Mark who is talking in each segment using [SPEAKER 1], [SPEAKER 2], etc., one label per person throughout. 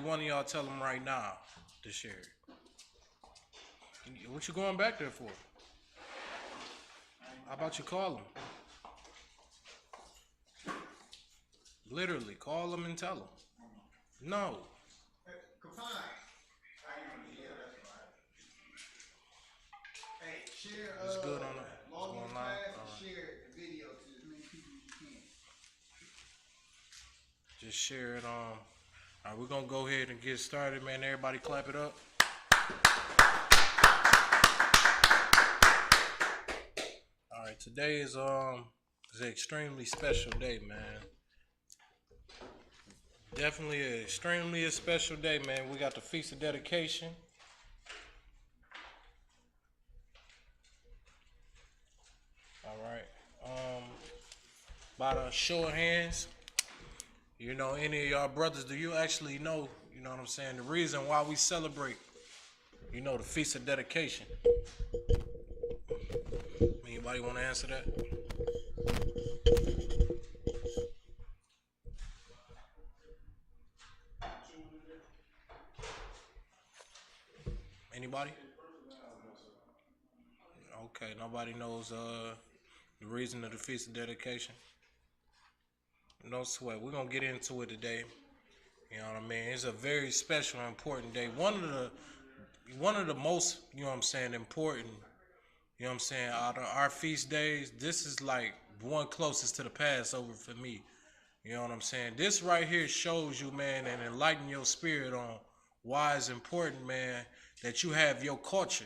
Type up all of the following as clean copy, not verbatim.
[SPEAKER 1] one of y'all tell them right now to share it. What you going back there for? How about you call them? Literally, call them and tell them. No.
[SPEAKER 2] Hey, share
[SPEAKER 1] It's good on the
[SPEAKER 2] login class and share the video to as many people as you can.
[SPEAKER 1] Just share it on. All right, we're gonna go ahead and get started, man. Everybody clap it up. All right, today is an extremely special day, man. Definitely a special day, man. We got the Feast of Dedication. All right. By the show of hands, you know, any of y'all brothers, do you actually know, you know what I'm saying, the reason why we celebrate, you know, the Feast of Dedication? Anybody want to answer that? Anybody? Okay, nobody knows the reason of the Feast of Dedication. No sweat. We're gonna get into it today. You know what I mean? It's a very special and important day. One of the most, you know what I'm saying, important, you know what I'm saying, out of our feast days, this is like one closest to the Passover for me. You know what I'm saying? This right here shows you, man, and enlighten your spirit on why it's important, man, that you have your culture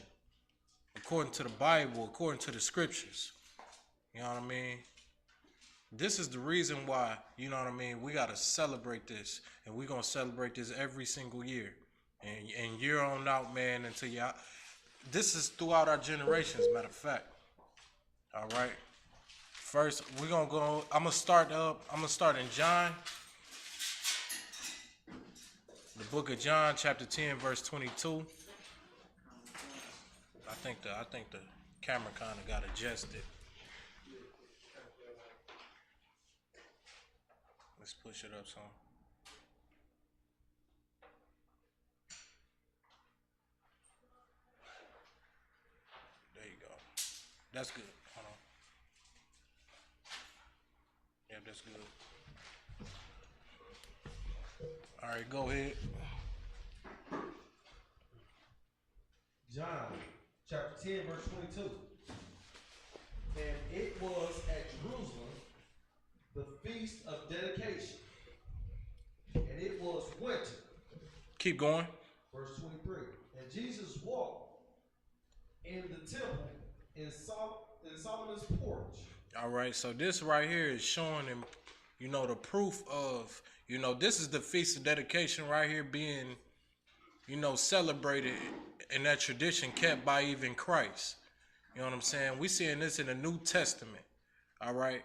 [SPEAKER 1] according to the Bible, according to the scriptures. You know what I mean? This is the reason why, you know what I mean, we got to celebrate this. And we're going to celebrate this every single year. And year on out, man, until y'all. This is throughout our generations, matter of fact. All right. First, we're going to go, I'm going to start in John. The book of John, chapter 10, verse 22. I think the camera kind of got adjusted. Let's push it up some. There you go. That's good. Hold on. Yep, that's good. All right, go ahead.
[SPEAKER 3] John chapter 10, verse 22. And it was at Jerusalem the Feast of Dedication. And it was winter.
[SPEAKER 1] Keep going.
[SPEAKER 3] Verse 23. And Jesus walked in the temple in Solomon's porch.
[SPEAKER 1] All right, so this right here is showing him, you know, the proof of, you know, this is the Feast of Dedication right here being, you know, celebrated in that tradition kept by even Christ. You know what I'm saying? We seeing this in the New Testament. All right.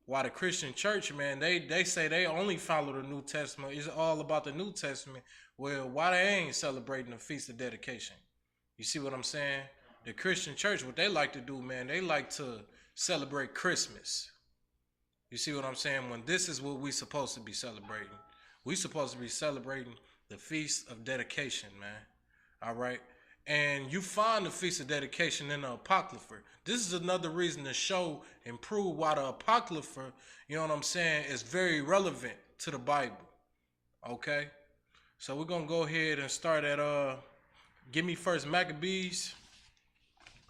[SPEAKER 1] Why the Christian church, man, they say they only follow the New Testament. It's all about the New Testament. Well, why they ain't celebrating the Feast of Dedication? You see what I'm saying? The Christian church, what they like to do, man, they like to celebrate Christmas. You see what I'm saying? When this is what we supposed to be celebrating. We supposed to be celebrating the Feast of Dedication, man. All right? And you find the Feast of Dedication in the Apocrypha. This is another reason to show and prove why the Apocrypha, you know what I'm saying, is very relevant to the Bible. Okay? So we're going to go ahead and start at, give me First Maccabees.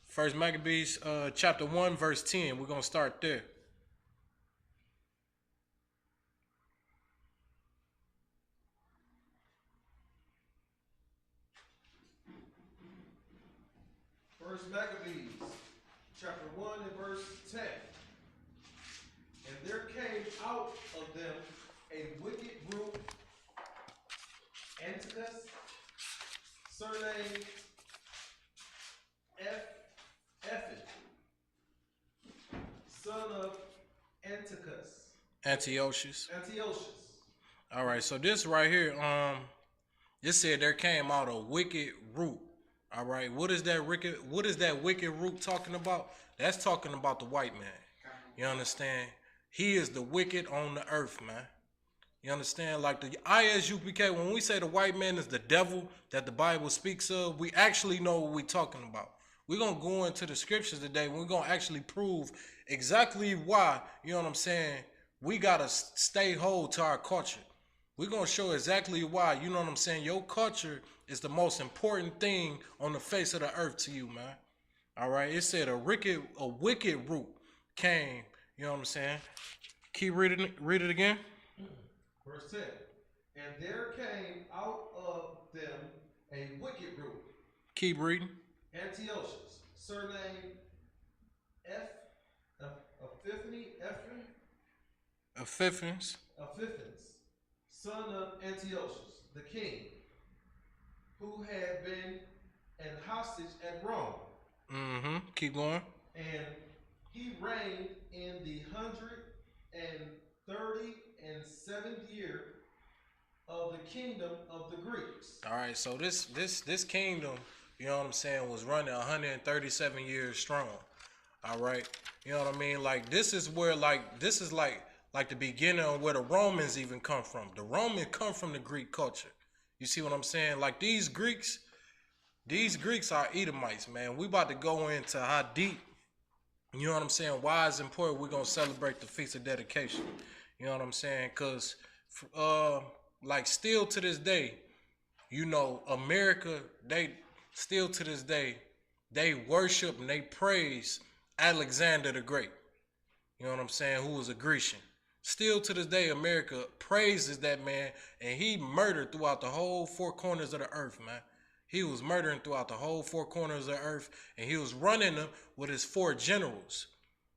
[SPEAKER 1] First Maccabees, chapter 1, verse 10. We're going to start there.
[SPEAKER 3] First Maccabees, chapter 1 and verse 10. And there came out of them a wicked group, Antiochus, surnamed Ephes, son of
[SPEAKER 1] Antiochus.
[SPEAKER 3] Antiochus.
[SPEAKER 1] All right, so this right here, this said there came out a wicked root. All right, what is that wicked root talking about? That's talking about the white man. You understand? He is the wicked on the earth, man. You understand? Like the ISUPK, when we say the white man is the devil that the Bible speaks of, we actually know what we're talking about. We're going to go into the scriptures today. We're going to actually prove exactly why, you know what I'm saying, we got to stay whole to our culture. We're going to show exactly why, you know what I'm saying, your culture is the most important thing on the face of the earth to you, man. All right? It said a wicked root came, you know what I'm saying? Keep read it again.
[SPEAKER 3] Verse 10. And there came out of them a wicked root.
[SPEAKER 1] Keep reading.
[SPEAKER 3] Antiochus, surnamed
[SPEAKER 1] Epiphanius,
[SPEAKER 3] son of Antiochus, the king, who had been an hostage at Rome.
[SPEAKER 1] Mm-hmm. Keep going.
[SPEAKER 3] And he reigned in the 137th year of the kingdom of the Greeks.
[SPEAKER 1] All right, so this kingdom, you know what I'm saying, was running 137 years strong. All right, you know what I mean? Like this is where this is like the beginning of where the Romans even come from. The Romans come from the Greek culture. You see what I'm saying? Like these Greeks are Edomites, man. We about to go into how deep. You know what I'm saying? Why it's important we're going to celebrate the Feast of Dedication. You know what I'm saying? Because, like, still to this day, you know, America, they still to this day, they worship and they praise Alexander the Great. You know what I'm saying? Who was a Grecian. Still to this day, America praises that man, and he murdered throughout the whole four corners of the earth, man. He was murdering throughout the whole four corners of the earth, and he was running them with his four generals.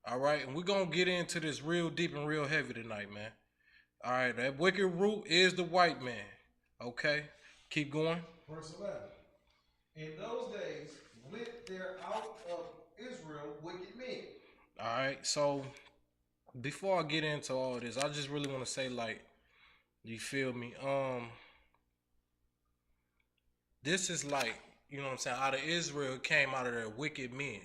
[SPEAKER 1] All right, and we're going to get into this real deep and real heavy tonight, man. All right, that wicked root is the white man. Okay, keep going.
[SPEAKER 3] Verse 11. In those days went there out of Israel wicked men.
[SPEAKER 1] All right, so before I get into all this, I just really want to say, like, you feel me? This is like, you know what I'm saying, out of Israel came out of their wicked men.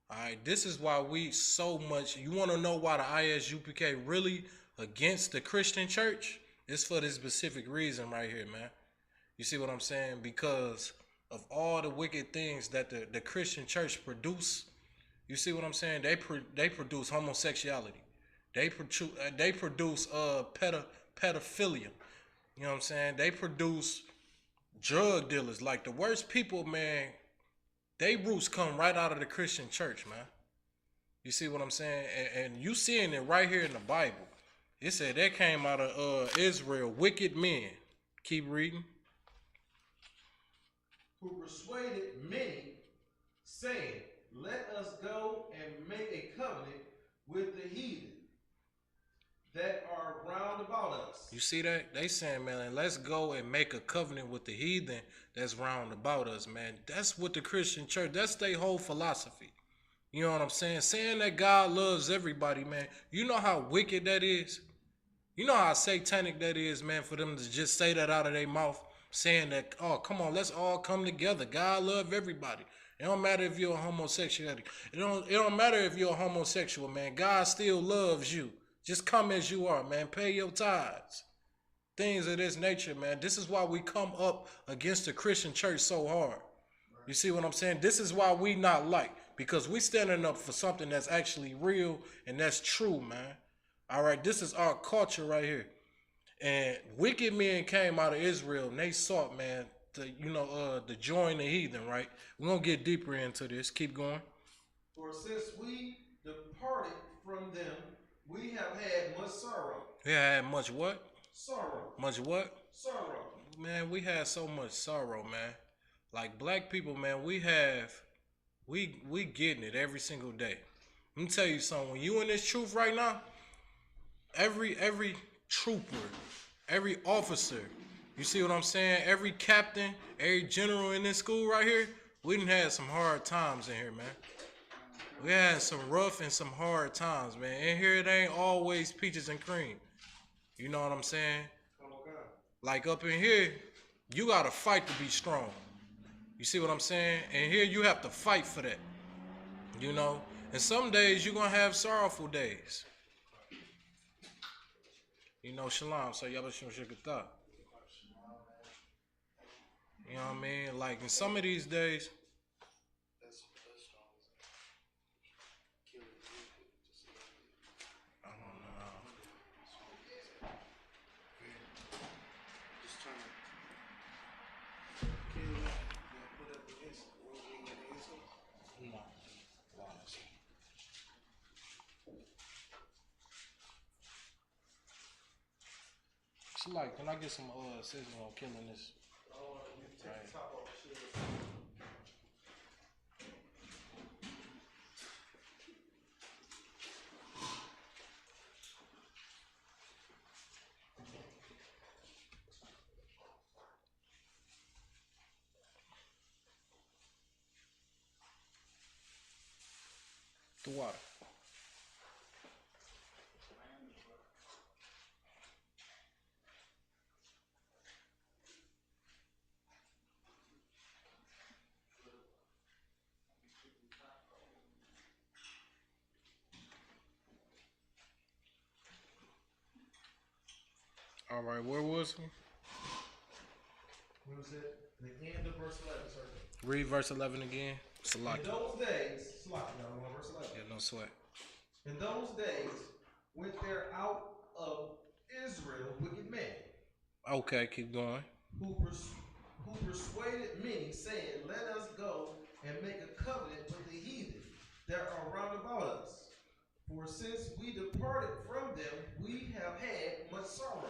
[SPEAKER 1] All right, this is why we so much, you want to know why the ISUPK really against the Christian church? It's for this specific reason right here, man. You see what I'm saying? Because of all the wicked things that the Christian church produce. You see what I'm saying? They produce homosexuality. They produce pedophilia. You know what I'm saying? They produce drug dealers. Like the worst people, man, they roots come right out of the Christian church, man. You see what I'm saying? And you seeing it right here in the Bible. It said they came out of Israel, wicked men. Keep reading.
[SPEAKER 3] Who persuaded many, saying, let us go and make a covenant with the heathen that are round about us.
[SPEAKER 1] You see that? They saying, man, let's go and make a covenant with the heathen that's round about us, man. That's what the Christian church, that's their whole philosophy. You know what I'm saying? Saying that God loves everybody, man. You know how wicked that is? You know how satanic that is, man, for them to just say that out of their mouth, saying that, oh, come on, let's all come together. God love everybody. It don't matter if you're a homosexuality. It don't matter if you're a homosexual, man. God still loves you. Just come as you are, man. Pay your tithes. Things of this nature, man. This is why we come up against the Christian church so hard. You see what I'm saying? This is why we not like. Because we standing up for something that's actually real and that's true, man. All right, this is our culture right here. And wicked men came out of Israel and they sought, man, to join the heathen, right? We're going to get deeper into this. Keep going.
[SPEAKER 3] For since we departed from them, we have had much sorrow.
[SPEAKER 1] We had much what?
[SPEAKER 3] Sorrow.
[SPEAKER 1] Much what?
[SPEAKER 3] Sorrow.
[SPEAKER 1] Man, we had so much sorrow, man. Like black people, man, we getting it every single day. Let me tell you something. When you in this truth right now, every trooper, every officer, you see what I'm saying? Every captain, every general in this school right here, we done had some hard times in here, man. We had some rough and some hard times, man. In here, it ain't always peaches and cream. You know what I'm saying? Like up in here, you got to fight to be strong. You see what I'm saying? And here, you have to fight for that. You know? And some days, you're going to have sorrowful days. You know, shalom. So y'all should get that. You know what I mean? Like in some of these days, I don't know.
[SPEAKER 2] Just trying to kill that. Put up the insult. We ain't got the insult.
[SPEAKER 1] No. It's like, can I get some scissors on killing this?
[SPEAKER 3] Take the top off the shit.
[SPEAKER 1] The water. All right, where was we?
[SPEAKER 3] What was it? The end of verse 11, sir.
[SPEAKER 1] Read verse 11 again. Select.
[SPEAKER 3] In those days, verse 11.
[SPEAKER 1] Yeah, no sweat.
[SPEAKER 3] In those days went there out of Israel wicked men.
[SPEAKER 1] Okay, keep going.
[SPEAKER 3] Who persuaded many, saying, let us go and make a covenant with the heathen that are round about us. For since we departed from them, we have had much sorrow.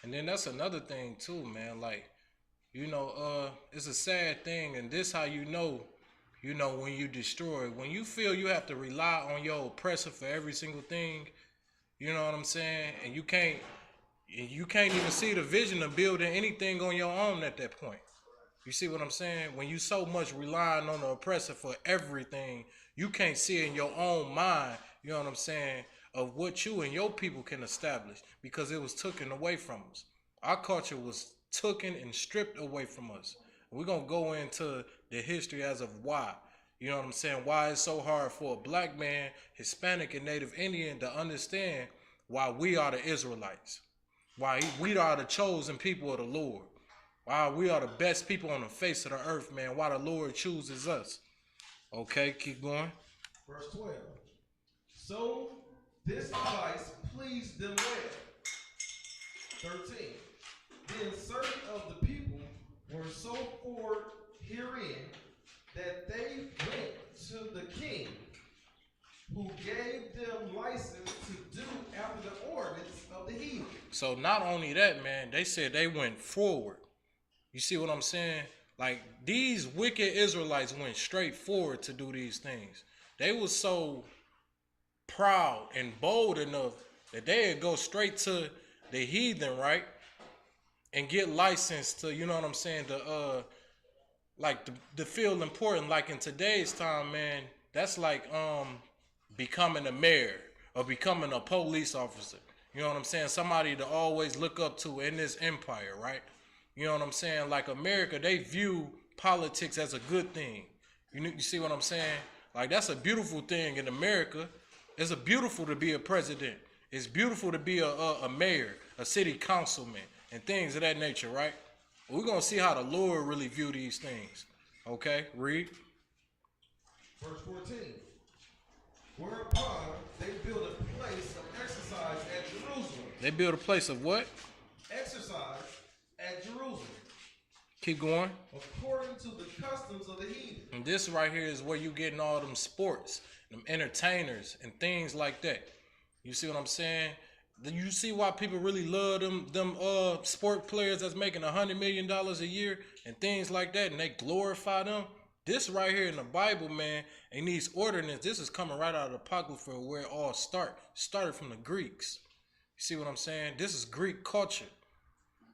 [SPEAKER 1] And then that's another thing too, man. Like, you know, it's a sad thing, and this how you know, when you destroy. When you feel you have to rely on your oppressor for every single thing, you know what I'm saying? And you can't even see the vision of building anything on your own at that point. You see what I'm saying? When you so much relying on the oppressor for everything, you can't see in your own mind, you know what I'm saying, of what you and your people can establish, because it was taken away from us. Our culture was taken and stripped away from us. We're going to go into the history as of why. You know what I'm saying? Why it's so hard for a black man, Hispanic, and Native Indian to understand why we are the Israelites. Why we are the chosen people of the Lord. Why we are the best people on the face of the earth, man. Why the Lord chooses us. Okay, keep going.
[SPEAKER 3] Verse 12. So this advice pleased them well. 13. Then certain of the people were so forward herein that they went to the king, who gave them license to do after the ordinance of the heathen.
[SPEAKER 1] So not only that, man, they said they went forward. You see what I'm saying? Like, these wicked Israelites went straight forward to do these things. They was so proud and bold enough that they'd go straight to the heathen, right? And get licensed to, you know what I'm saying, to feel important. Like in today's time, man, that's like becoming a mayor or becoming a police officer. You know what I'm saying? Somebody to always look up to in this empire, right? You know what I'm saying? Like America, they view politics as a good thing. You see what I'm saying? Like, that's a beautiful thing in America. It's beautiful to be a president. It's beautiful to be a mayor, a city councilman, and things of that nature, right? We're going to see how the Lord really view these things. Okay, read.
[SPEAKER 3] Verse 14. Whereupon they built a place of exercise at Jerusalem.
[SPEAKER 1] They built a place of what?
[SPEAKER 3] Exercise at Jerusalem.
[SPEAKER 1] Keep going.
[SPEAKER 3] According to the customs of the heathen.
[SPEAKER 1] And this right here is where you getting all them sports, them entertainers, and things like that. You see what I'm saying? You see why people really love them sport players that's making $100 million a year and things like that, and they glorify them. This right here in the Bible, man, and these ordinances, this is coming right out of the Apocrypha where it all started from the Greeks. You see what I'm saying? This is Greek culture.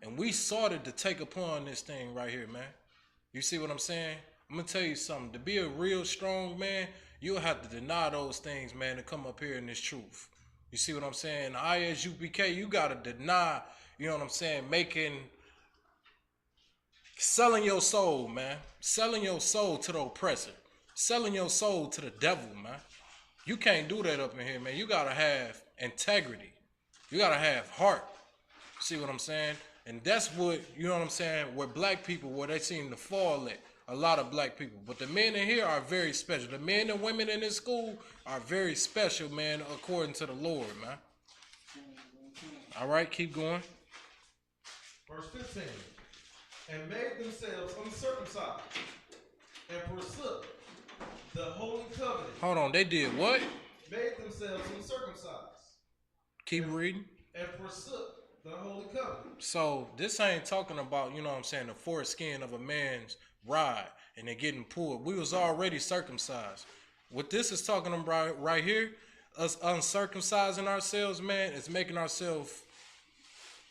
[SPEAKER 1] And we started to take upon this thing right here, man. You see what I'm saying? I'm going to tell you something. To be a real strong man, you'll have to deny those things, man, to come up here in this truth. You see what I'm saying? Isupk, you got to deny, you know what I'm saying, selling your soul, man. Selling your soul to the oppressor. Selling your soul to the devil, man. You can't do that up in here, man. You got to have integrity. You got to have heart. See what I'm saying? And that's what, you know what I'm saying, where black people, where they seem to fall at. A lot of black people. But the men in here are very special. The men and women in this school are very special, man, according to the Lord, man. All right, keep going.
[SPEAKER 3] Verse 15. And made themselves uncircumcised and forsook the holy covenant.
[SPEAKER 1] Hold on, they did what?
[SPEAKER 3] Made themselves uncircumcised
[SPEAKER 1] Keep reading.
[SPEAKER 3] and forsook the holy covenant.
[SPEAKER 1] So this ain't talking about, you know what I'm saying, the foreskin of a man's rod and they're getting pulled. We was already circumcised. What this is talking about right here, us uncircumcising ourselves, man, is making ourselves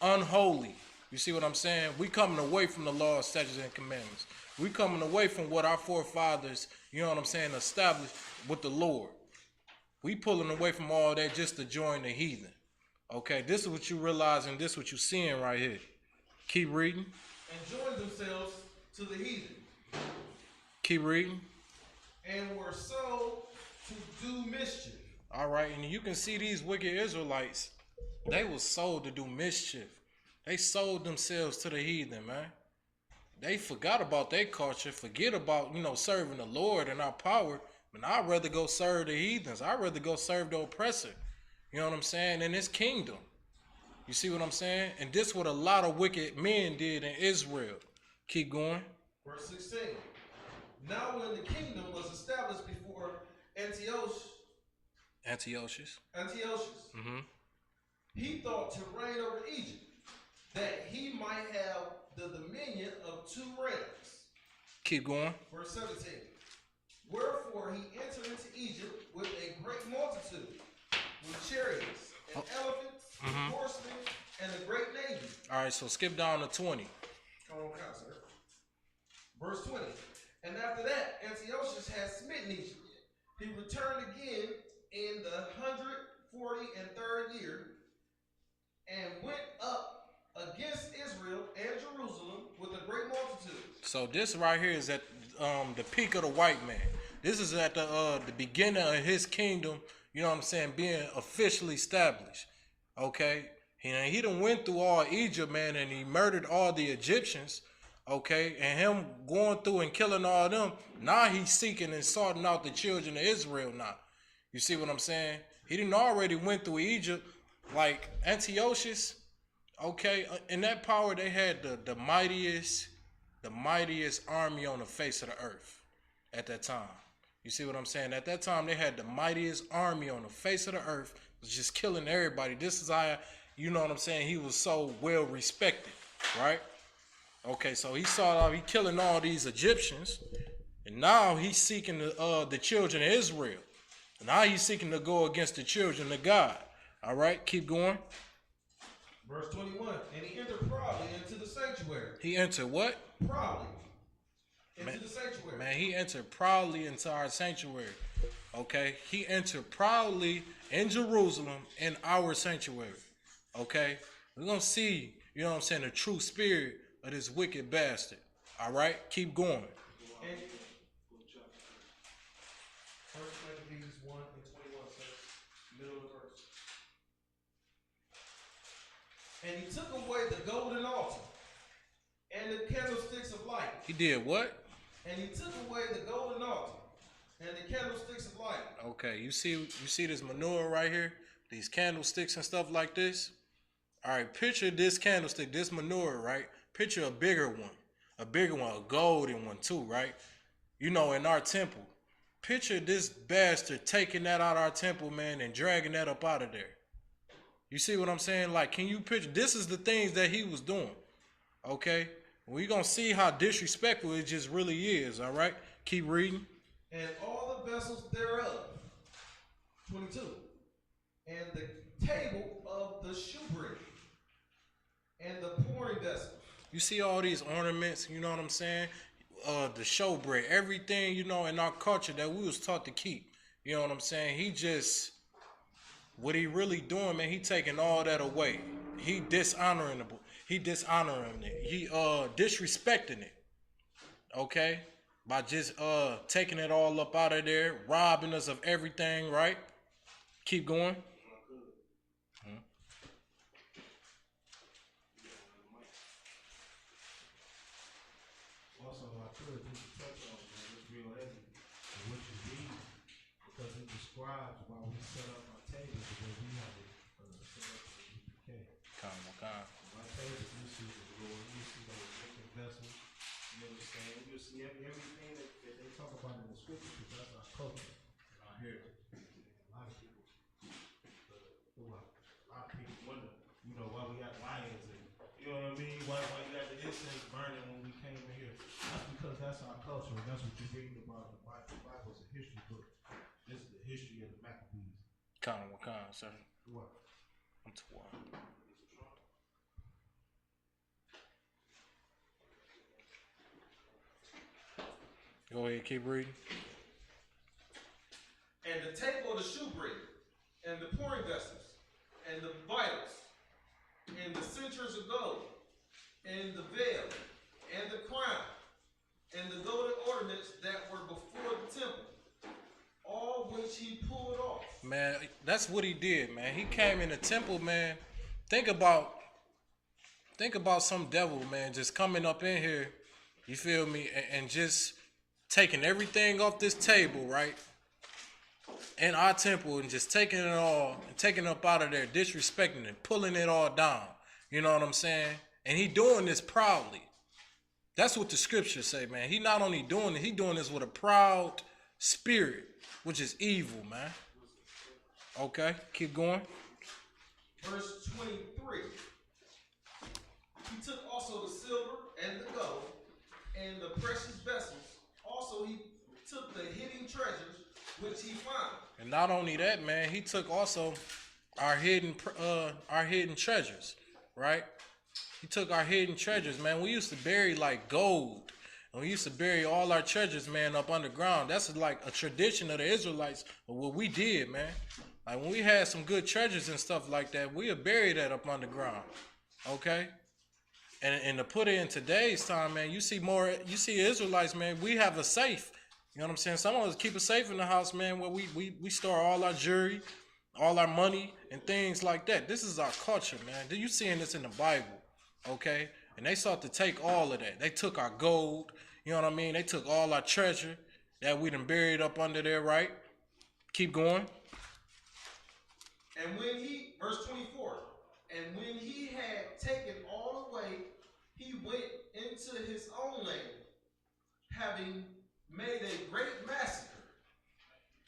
[SPEAKER 1] unholy. You see what I'm saying? We coming away from the law, statutes, and commandments. We coming away from what our forefathers, you know what I'm saying, established with the Lord. We pulling away from all that just to join the heathen. Okay, this is what you realize and this is what you seeing right here. Keep reading.
[SPEAKER 3] And joined themselves to the heathen.
[SPEAKER 1] Keep reading.
[SPEAKER 3] And were sold to do mischief.
[SPEAKER 1] All right, and you can see these wicked Israelites, they was sold to do mischief. They sold themselves to the heathen, man. They forgot about their culture, forget about, you know, serving the Lord and our power. But I'd rather go serve the heathens. I'd rather go serve the oppressor. You know what I'm saying? In his kingdom. You see what I'm saying? And this what a lot of wicked men did in Israel. Keep going.
[SPEAKER 3] Verse 16. Now when the kingdom was established before Antiochus, he thought to reign over Egypt, that he might have the dominion of 2 realms.
[SPEAKER 1] Keep going.
[SPEAKER 3] Verse 17. Wherefore he entered into Egypt with a great multitude, with chariots and elephants, and horsemen, and a great navy.
[SPEAKER 1] All right, so skip down to 20.
[SPEAKER 3] Come on, sir. Verse 20. And after that, Antiochus had smitten Egypt. He returned again in the 143rd year, and went up against Israel and Jerusalem with a great multitude.
[SPEAKER 1] So this right here is at the peak of the white man. This is at the beginning of his kingdom, you know what I'm saying, being officially established. Okay? He done went through all Egypt, man, and he murdered all the Egyptians. Okay? And him going through and killing all of them, now he's seeking and sorting out the children of Israel now. You see what I'm saying? He didn't already went through Egypt like Antiochus. Okay? In that power, they had the mightiest army on the face of the earth at that time. You see what I'm saying? At that time, they had the mightiest army on the face of the earth, was just killing everybody. This is how, you know what I'm saying, he was so well respected, right? Okay, so he he killing all these Egyptians, and now he's seeking the children of Israel. Now he's seeking to go against the children of God. All right, keep going.
[SPEAKER 3] Verse 21, and he entered proudly into the sanctuary.
[SPEAKER 1] He entered what?
[SPEAKER 3] Proudly into the sanctuary.
[SPEAKER 1] Man, he entered proudly into our sanctuary. Okay? He entered proudly in Jerusalem in our sanctuary. Okay? We're going to see, you know what I'm saying, the true spirit of this wicked bastard. All right? Keep going.
[SPEAKER 3] And, 1 Maccabees 1 and 21 says, middle of the verse. And he took away the golden altar and the candlesticks of light.
[SPEAKER 1] He did what?
[SPEAKER 3] And he took away the golden altar and the candlesticks of light.
[SPEAKER 1] Okay, you see this manure right here? These candlesticks and stuff like this? All right, picture this candlestick, this manure, right? Picture a bigger one, a golden one too, right? You know, in our temple. Picture this bastard taking that out of our temple, man, and dragging that up out of there. You see what I'm saying? Like, can you picture? This is the things that he was doing. Okay? We're going to see how disrespectful it just really is. All right? Keep reading.
[SPEAKER 3] And all the vessels thereof. 22. And the table of the shewbread. And the pouring vessel.
[SPEAKER 1] You see all these ornaments, you know what I'm saying? The showbread, everything, you know, in our culture that we was taught to keep. You know what I'm saying? What he really doing, man, he taking all that away. He dishonoring it. He disrespecting it. Okay? By just taking it all up out of there, robbing us of everything, right? Keep going.
[SPEAKER 2] I could just touch on, man, it's real heavy. And what you read, because it describes why we set up our tables the way we have it set up in the UPK.
[SPEAKER 1] Come.
[SPEAKER 2] My tables, you see the glory, you see those wicked vessels, you understand? You see everything that they talk about in the scriptures, because that's our culture and our heritage. A lot of people, a lot of people wonder, you know, why we got lions and, you know what I mean? Why you got the incense burning when we came in here? That's because that's our culture, and that's what you're reading about in the Bible. The Bible's a history book. This is the history of the Maccabees.
[SPEAKER 1] Come, sir.
[SPEAKER 2] What?
[SPEAKER 1] I'm too wild. Go ahead, keep reading.
[SPEAKER 3] And the table of the shewbread, and the pouring vessels, and the vitals, and the censers of gold, and the veil, and the crown, and the golden ornaments that were before the temple, all which he pulled off.
[SPEAKER 1] Man, that's what he did, man. He came in the temple, man. Think about some devil, man, just coming up in here, you feel me, and just taking everything off this table, right? In our temple, and just taking it all and taking it up out of there, disrespecting it, pulling it all down. You know what I'm saying? And he doing this proudly. That's what the scriptures say, man. He not only doing it, he doing this with a proud spirit, which is evil, man. Okay, keep going.
[SPEAKER 3] Verse 23. He took also the silver and the gold and the precious vessels. Also he took the hidden treasures which he found.
[SPEAKER 1] And not only that, man, he took also our hidden treasures, right? He took our hidden treasures, man. We used to bury like gold. And we used to bury all our treasures, man, up underground. That's like a tradition of the Israelites of what we did, man. Like when we had some good treasures and stuff like that, we would bury that up underground. Okay? And to put it in today's time, man, you see Israelites, man, we have a safe. You know what I'm saying? Some of us keep a safe in the house, man, where we store all our jewelry, all our money, and things like that. This is our culture, man. You seeing this in the Bible, okay? And they sought to take all of that. They took our gold, you know what I mean? They took all our treasure that we done buried up under there, right? Keep going.
[SPEAKER 3] And when he, verse 24, and when he had taken all away, he went into his own land, having made a great massacre.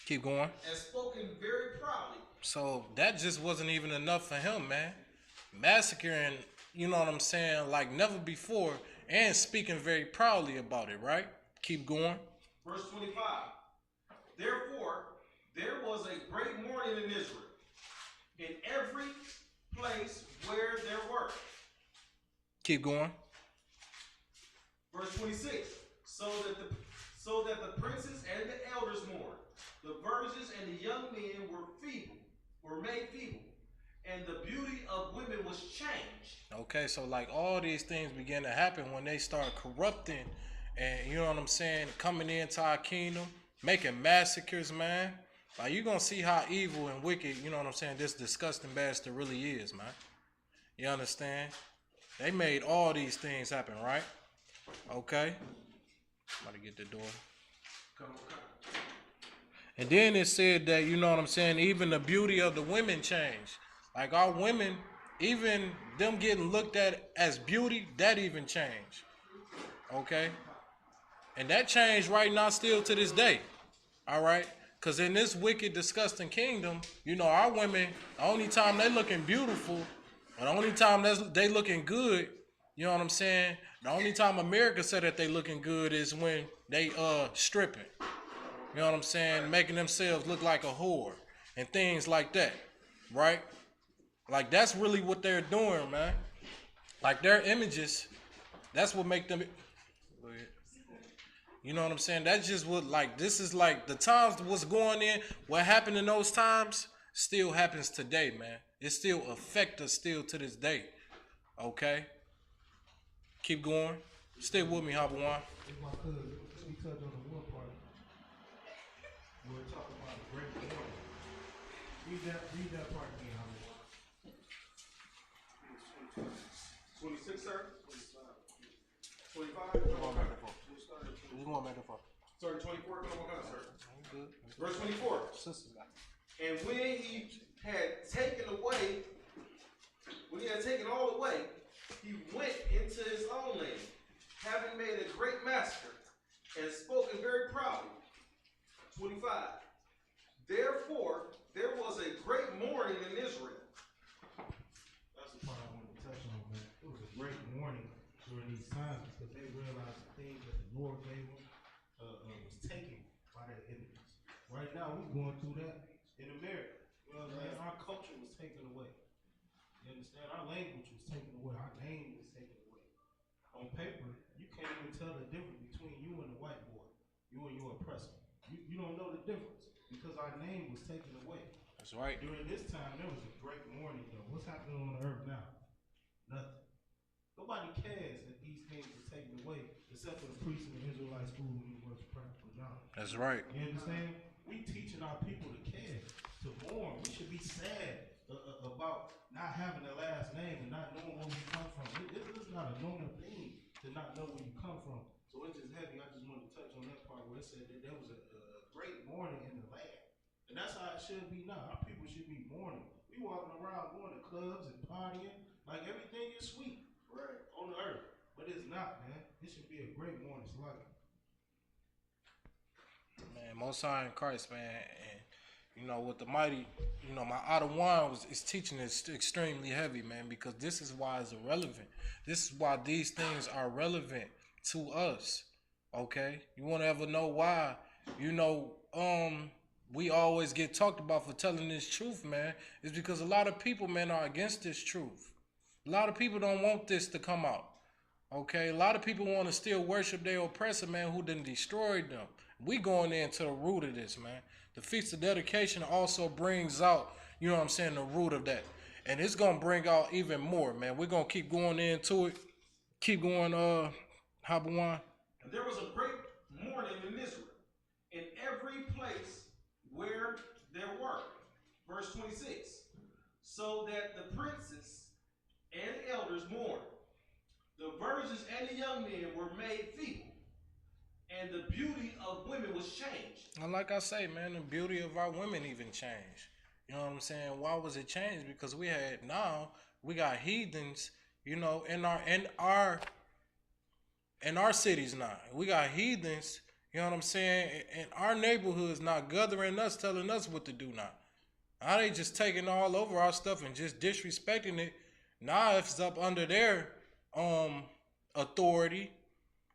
[SPEAKER 1] Keep going.
[SPEAKER 3] And spoken very proudly.
[SPEAKER 1] So that just wasn't even enough for him, man. Massacring, you know what I'm saying, like never before, and speaking very proudly about it, right? Keep going.
[SPEAKER 3] Verse 25. Therefore, there was a great mourning in Israel, in every place where there were.
[SPEAKER 1] Keep going.
[SPEAKER 3] Verse 26. So that the princes and the elders mourned. The virgins and the young men were made feeble, and the beauty of women was changed.
[SPEAKER 1] Okay, so like all these things began to happen when they start corrupting, and you know what I'm saying, coming into our kingdom, making massacres, man. Like you gonna see how evil and wicked, you know what I'm saying, this disgusting bastard really is, man. You understand? They made all these things happen, right? Okay. I'm about to get the door.
[SPEAKER 3] Come on.
[SPEAKER 1] And then it said that, you know what I'm saying, even the beauty of the women changed. Like our women, even them getting looked at as beauty, that even changed. Okay? And that changed right now still to this day. All right? Because in this wicked, disgusting kingdom, you know, our women, the only time they looking beautiful, or the only time they looking good, you know what I'm saying? The only time America said that they looking good is when they stripping. You know what I'm saying? Making themselves look like a whore and things like that, right? Like that's really what they're doing, man. Like their images, that's what make them. You know what I'm saying? That's just what, like, this is like the times what's going in, what happened in those times still happens today, man. It still affects us still to this day. Okay? Keep going. Stay with me, Habawan.
[SPEAKER 2] If I could, let me touch on the one part. We're talking about a great morning. Read that part again, Habawan.
[SPEAKER 3] 26, sir? 25? 25? 24. Come on, sir.
[SPEAKER 1] Good.
[SPEAKER 3] Verse 24. And when he had taken all away, he went into his own land, having made a great massacre, and spoken very proudly. 25. Therefore, there was a great mourning in Israel.
[SPEAKER 2] That's the part I wanted to touch on, man. It was a great mourning during these times because they realized the things that the Lord gave them was taken by their enemies. Right now, we're going through that in America. You know what I'm saying? Our culture was taken away. You understand? Our language was taken away. Our name was taken away. On paper, you can't even tell the difference between you and the white boy, you and your oppressor. You don't know the difference because our name was taken away.
[SPEAKER 1] That's right.
[SPEAKER 2] During this time, there was a great mourning, though. What's happening on the earth now? Nothing. Nobody cares that these things are taken away, except for the priests in the Israelite school who worship practical knowledge.
[SPEAKER 1] That's right.
[SPEAKER 2] You understand? We teaching our people to care, to mourn. We should be sad about not having the last name and not knowing where we come from. It's not a normal thing to not know where you come from. So it's just heavy. I just wanted to touch on that part where it said that there was a great mourning in the land. And that's how it should be now. Our people should be mourning. We walking around going to clubs and partying like everything is sweet on the earth. But it's not, man. It should be a great mourning. It's like
[SPEAKER 1] Man, Most High in Christ, man, and you know with the mighty, you know my Ottawa is teaching is extremely heavy, man, because this is why it's irrelevant. This is why these things are relevant to us. Okay, you want to ever know why? You know, we always get talked about for telling this truth, man. It's because a lot of people, man, are against this truth. A lot of people don't want this to come out. Okay, a lot of people want to still worship their oppressor, man, who done destroyed them. We going into the root of this, man. The Feast of Dedication also brings out, you know what I'm saying, the root of that. And it's going to bring out even more, man. We're going to keep going into it. Keep going, Habawan.
[SPEAKER 3] And there was a great mourning in Israel, in every place where there were. Verse 26. So that the princes and elders mourned. The virgins and the young men were made feeble, and the beauty of women was changed.
[SPEAKER 1] And like I say, man, the beauty of our women even changed. You know what I'm saying? Why was it changed? Because we got heathens, you know, in our cities now. We got heathens, you know what I'm saying, in our neighborhoods now gathering us, telling us what to do now. Now they just taking all over our stuff and just disrespecting it. Now it's up under their authority,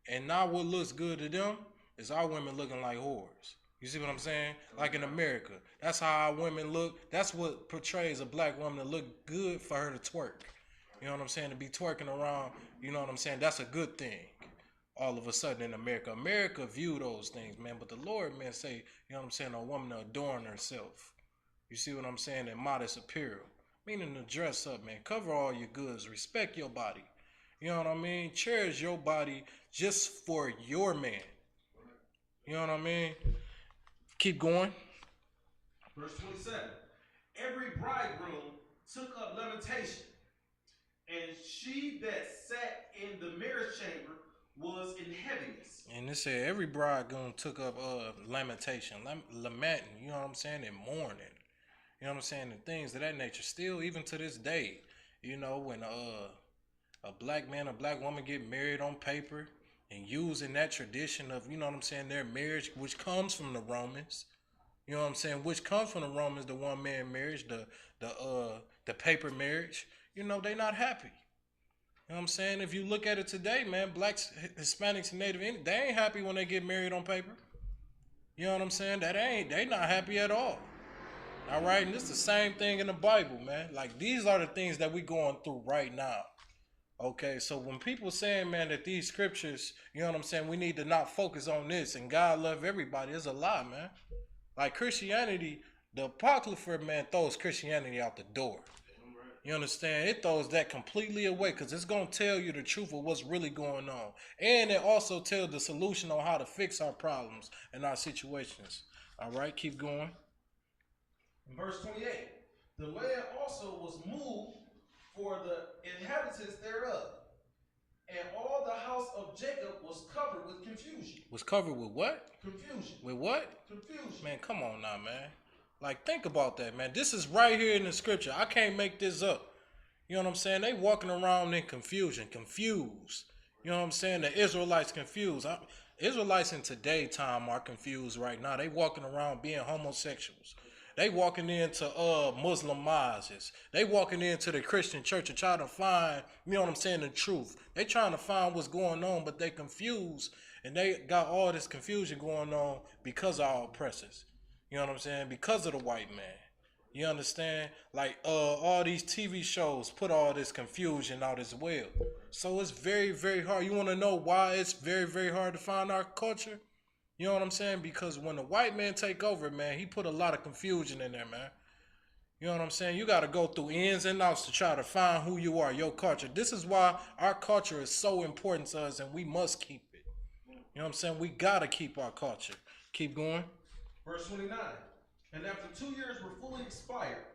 [SPEAKER 1] and now what looks good to them is our women looking like whores. You see what I'm saying? Like in America, that's how our women look. That's what portrays a black woman to look good for her to twerk. You know what I'm saying? To be twerking around, you know what I'm saying? That's a good thing. All of a sudden in America view those things, man. But the Lord, man, say, you know what I'm saying, a woman to adorn herself. You see what I'm saying? And modest apparel. Meaning to dress up, man. Cover all your goods. Respect your body. You know what I mean? Cherish your body just for your man. You know what I mean? Keep going.
[SPEAKER 3] Verse 27. Every bridegroom took up lamentation, and she that sat in the marriage chamber was in heaviness.
[SPEAKER 1] And it said every bridegroom took up lamentation, lamenting, you know what I'm saying, and mourning. You know what I'm saying? And things of that nature. Still, even to this day, you know, when a black man or black woman get married on paper and using that tradition of, you know what I'm saying, their marriage, which comes from the Romans, you know what I'm saying, which comes from the Romans, the one man marriage, the paper marriage, you know, they not happy. You know what I'm saying? If you look at it today, man, blacks, Hispanics, and Native Indians, they ain't happy when they get married on paper. You know what I'm saying? They not happy at all. All right, and it's the same thing in the Bible, man. Like, these are the things that we going through right now. Okay, so when people saying, man, that these scriptures, you know what I'm saying, we need to not focus on this and God love everybody, it's a lie, man. Like Christianity, the Apocrypha, man, throws Christianity out the door. You understand? It throws that completely away because it's going to tell you the truth of what's really going on. And it also tells the solution on how to fix our problems and our situations. All right, keep going.
[SPEAKER 3] In verse 28, the land also was moved for the inhabitants thereof, And all the house of Jacob was covered with confusion.
[SPEAKER 1] Was covered with what?
[SPEAKER 3] Confusion.
[SPEAKER 1] With what?
[SPEAKER 3] Confusion.
[SPEAKER 1] Man, come on now, man. Like, think about that, man. This is right here in the scripture. I can't make this up. You know what I'm saying? They walking around in confusion, confused. You know what I'm saying? The Israelites confused. Israelites in today's time are confused right now. They walking around being homosexuals. They walking into Muslim mosques. They walking into the Christian church and trying to find, you know what I'm saying, the truth. They trying to find what's going on, but they confused. And they got all this confusion going on because of our oppressors. You know what I'm saying? Because of the white man. You understand? Like all these TV shows put all this confusion out as well. So it's very, very hard. You want to know why it's very, very hard to find our culture? You know what I'm saying? Because when the white man take over, man, he put a lot of confusion in there, man. You know what I'm saying? You got to go through ins and outs to try to find who you are, your culture. This is why our culture is so important to us and we must keep it. You know what I'm saying? We got to keep our culture. Keep going.
[SPEAKER 3] Verse 29. And after 2 years were fully expired,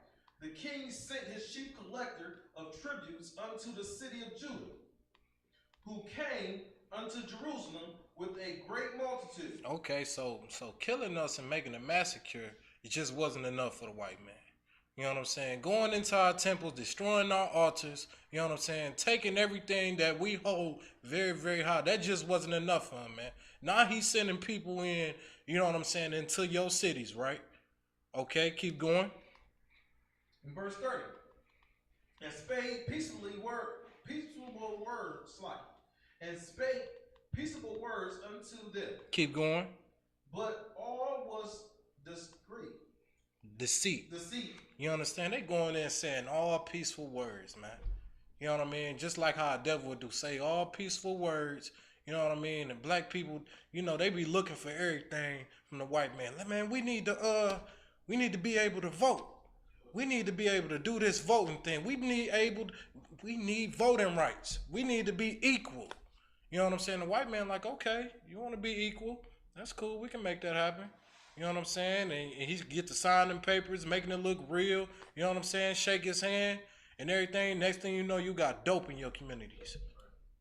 [SPEAKER 3] the king sent his chief collector of tributes unto the city of Judah, who came unto Jerusalem with a great multitude.
[SPEAKER 1] Okay, so killing us and making a massacre, it just wasn't enough for the white man. You know what I'm saying? Going into our temples, destroying our altars, you know what I'm saying? Taking everything that we hold very, very high. That just wasn't enough for him, man. Now he's sending people in, you know what I'm saying, into your cities, right? Okay, keep going.
[SPEAKER 3] In verse 30. And spake peaceable words, and spake peaceable words unto them.
[SPEAKER 1] Keep going.
[SPEAKER 3] But all was discreet.
[SPEAKER 1] Deceit. You understand? They going in saying all peaceful words, man. You know what I mean? Just like how a devil would do, say all peaceful words. You know what I mean? And black people, you know, they be looking for everything from the white man. Like, man, we need to be able to vote. We need to be able to do this voting thing. We need voting rights. We need to be equal. You know what I'm saying? The white man like, okay, you want to be equal? That's cool. We can make that happen. You know what I'm saying? And he get to sign them papers, making it look real. You know what I'm saying? Shake his hand and everything. Next thing you know, you got dope in your communities.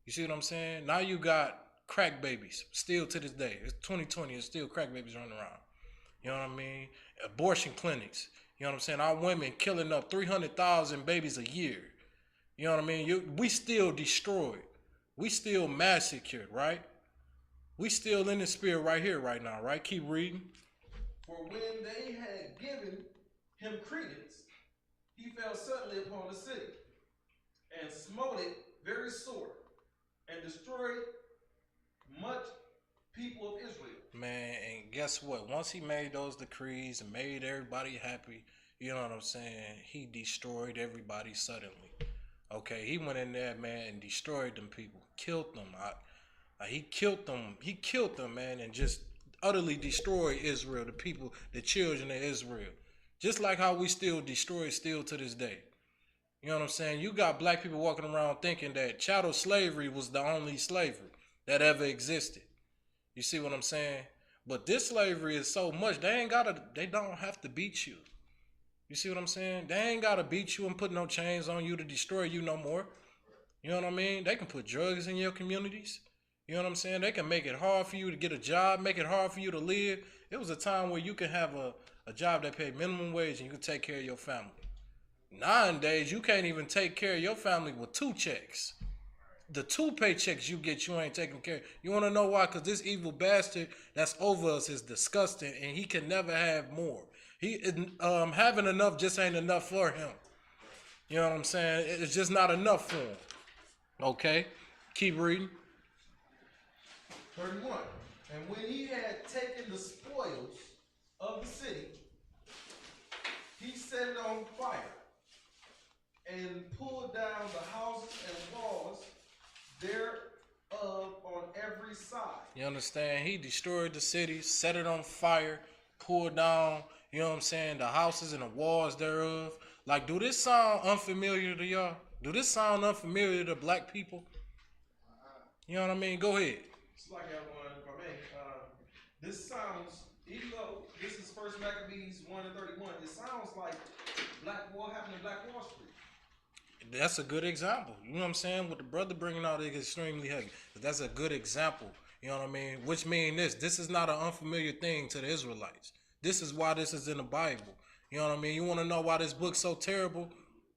[SPEAKER 1] You see what I'm saying? Now you got crack babies. Still to this day. It's 2020. It's still crack babies running around. You know what I mean? Abortion clinics. You know what I'm saying? Our women killing up 300,000 babies a year. You know what I mean? We still destroyed. We still massacred, right? We still in the spirit right here, right now, right? Keep reading.
[SPEAKER 3] For when they had given him credence, he fell suddenly upon the city, and smote it very sore, and destroyed much people of Israel.
[SPEAKER 1] Man, and guess what? Once he made those decrees and made everybody happy, you know what I'm saying? He destroyed everybody suddenly. Okay, he went in there, man, and destroyed them people, killed them. He killed them. He killed them, man, and just utterly destroyed Israel, the people, the children of Israel. Just like how we still destroy still to this day. You know what I'm saying? You got black people walking around thinking that chattel slavery was the only slavery that ever existed. You see what I'm saying? But this slavery is so much, they don't have to beat you. You see what I'm saying? They ain't got to beat you and put no chains on you to destroy you no more. You know what I mean? They can put drugs in your communities. You know what I'm saying? They can make it hard for you to get a job, make it hard for you to live. It was a time where you could have a job that paid minimum wage and you could take care of your family. Nowadays, you can't even take care of your family with 2 checks. The 2 paychecks you get, you ain't taking care of. You want to know why? Because this evil bastard that's over us is disgusting and he can never have more. Having enough just ain't enough for him. You know what I'm saying? It's just not enough for him. Okay? Keep reading.
[SPEAKER 3] 31. And when he had taken the spoils of the city, he set it on fire and pulled down the houses and walls thereof on every side.
[SPEAKER 1] You understand? He destroyed the city, set it on fire, pulled down, you know what I'm saying, the houses and the walls thereof. Like, do this sound unfamiliar to y'all? Do this sound unfamiliar to black people? You know what I mean? Go ahead.
[SPEAKER 3] It's like that one, if I may. This sounds, even though this is First Maccabees 1 and 31, it sounds like what happened in Black Wall Street.
[SPEAKER 1] That's a good example. You know what I'm saying? What the brother bringing out is extremely heavy. But that's a good example. You know what I mean? Which mean this. This is not an unfamiliar thing to the Israelites. This is why this is in the Bible. You know what I mean? You want to know why this book's so terrible?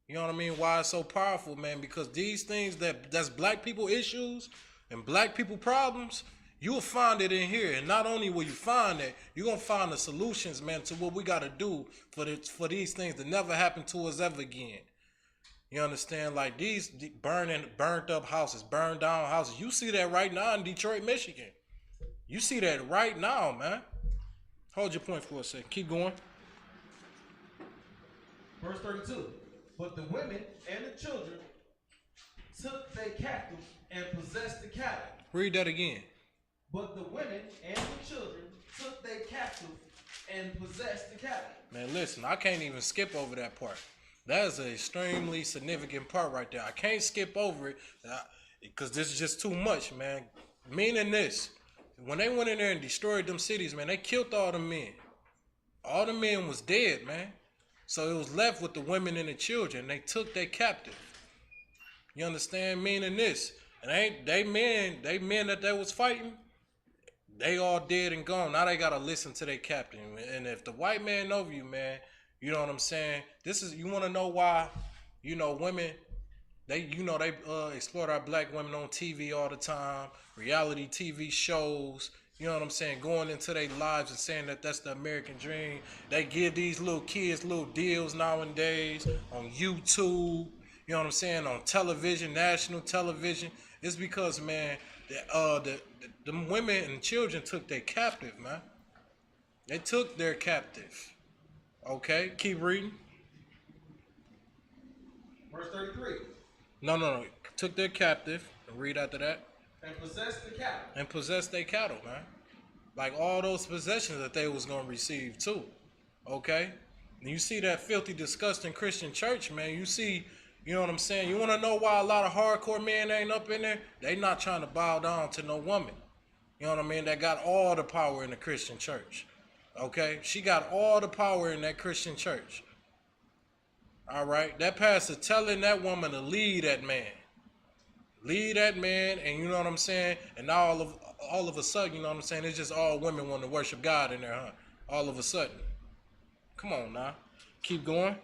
[SPEAKER 1] You know what I mean? Why it's so powerful, man? Because these things that's black people issues and black people problems, you will find it in here. And not only will you find it, you're going to find the solutions, man, to what we got to do for these things to never happen to us ever again. You understand? Like these burnt up houses, burned down houses. You see that right now in Detroit, Michigan. You see that right now, man. Hold your point for a second. Keep going.
[SPEAKER 3] Verse 32. But the women and the children took they captive and possessed the cattle.
[SPEAKER 1] Read that again.
[SPEAKER 3] But the women and the children took they captive and possessed the cattle.
[SPEAKER 1] Man, listen, I can't even skip over that part. That is an extremely significant part right there. I can't skip over it because this is just too much, man. Meaning this, when they went in there and destroyed them cities, man, they killed all the men. All the men was dead, man. So it was left with the women and the children. They took their captive. You understand? Meaning this, and they men that they was fighting, they all dead and gone. Now they gotta listen to their captain. And if the white man over you, man, you know what I'm saying? This is, you want to know why, women, they exploit our black women on TV all the time, reality TV shows, you know what I'm saying, going into their lives and saying that that's the American dream. They give these little kids little deals nowadays on YouTube, you know what I'm saying, on television, national television. It's because, man, the women and children took their captive, man. They took their captive. Okay, keep reading.
[SPEAKER 3] Verse 33.
[SPEAKER 1] No. Took their captive. Read after that.
[SPEAKER 3] And possessed the cattle.
[SPEAKER 1] And possessed their cattle, man. Like all those possessions that they was going to receive too. Okay? And you see that filthy, disgusting Christian church, man. You see, you know what I'm saying? You want to know why a lot of hardcore men ain't up in there? They not trying to bow down to no woman. You know what I mean? That got all the power in the Christian church. Okay? She got all the power in that Christian church. All right? That pastor telling that woman to lead that man. Lead that man, and you know what I'm saying? And now all of a sudden, you know what I'm saying? It's just all women want to worship God in there, huh? All of a sudden. Come on now. Keep going.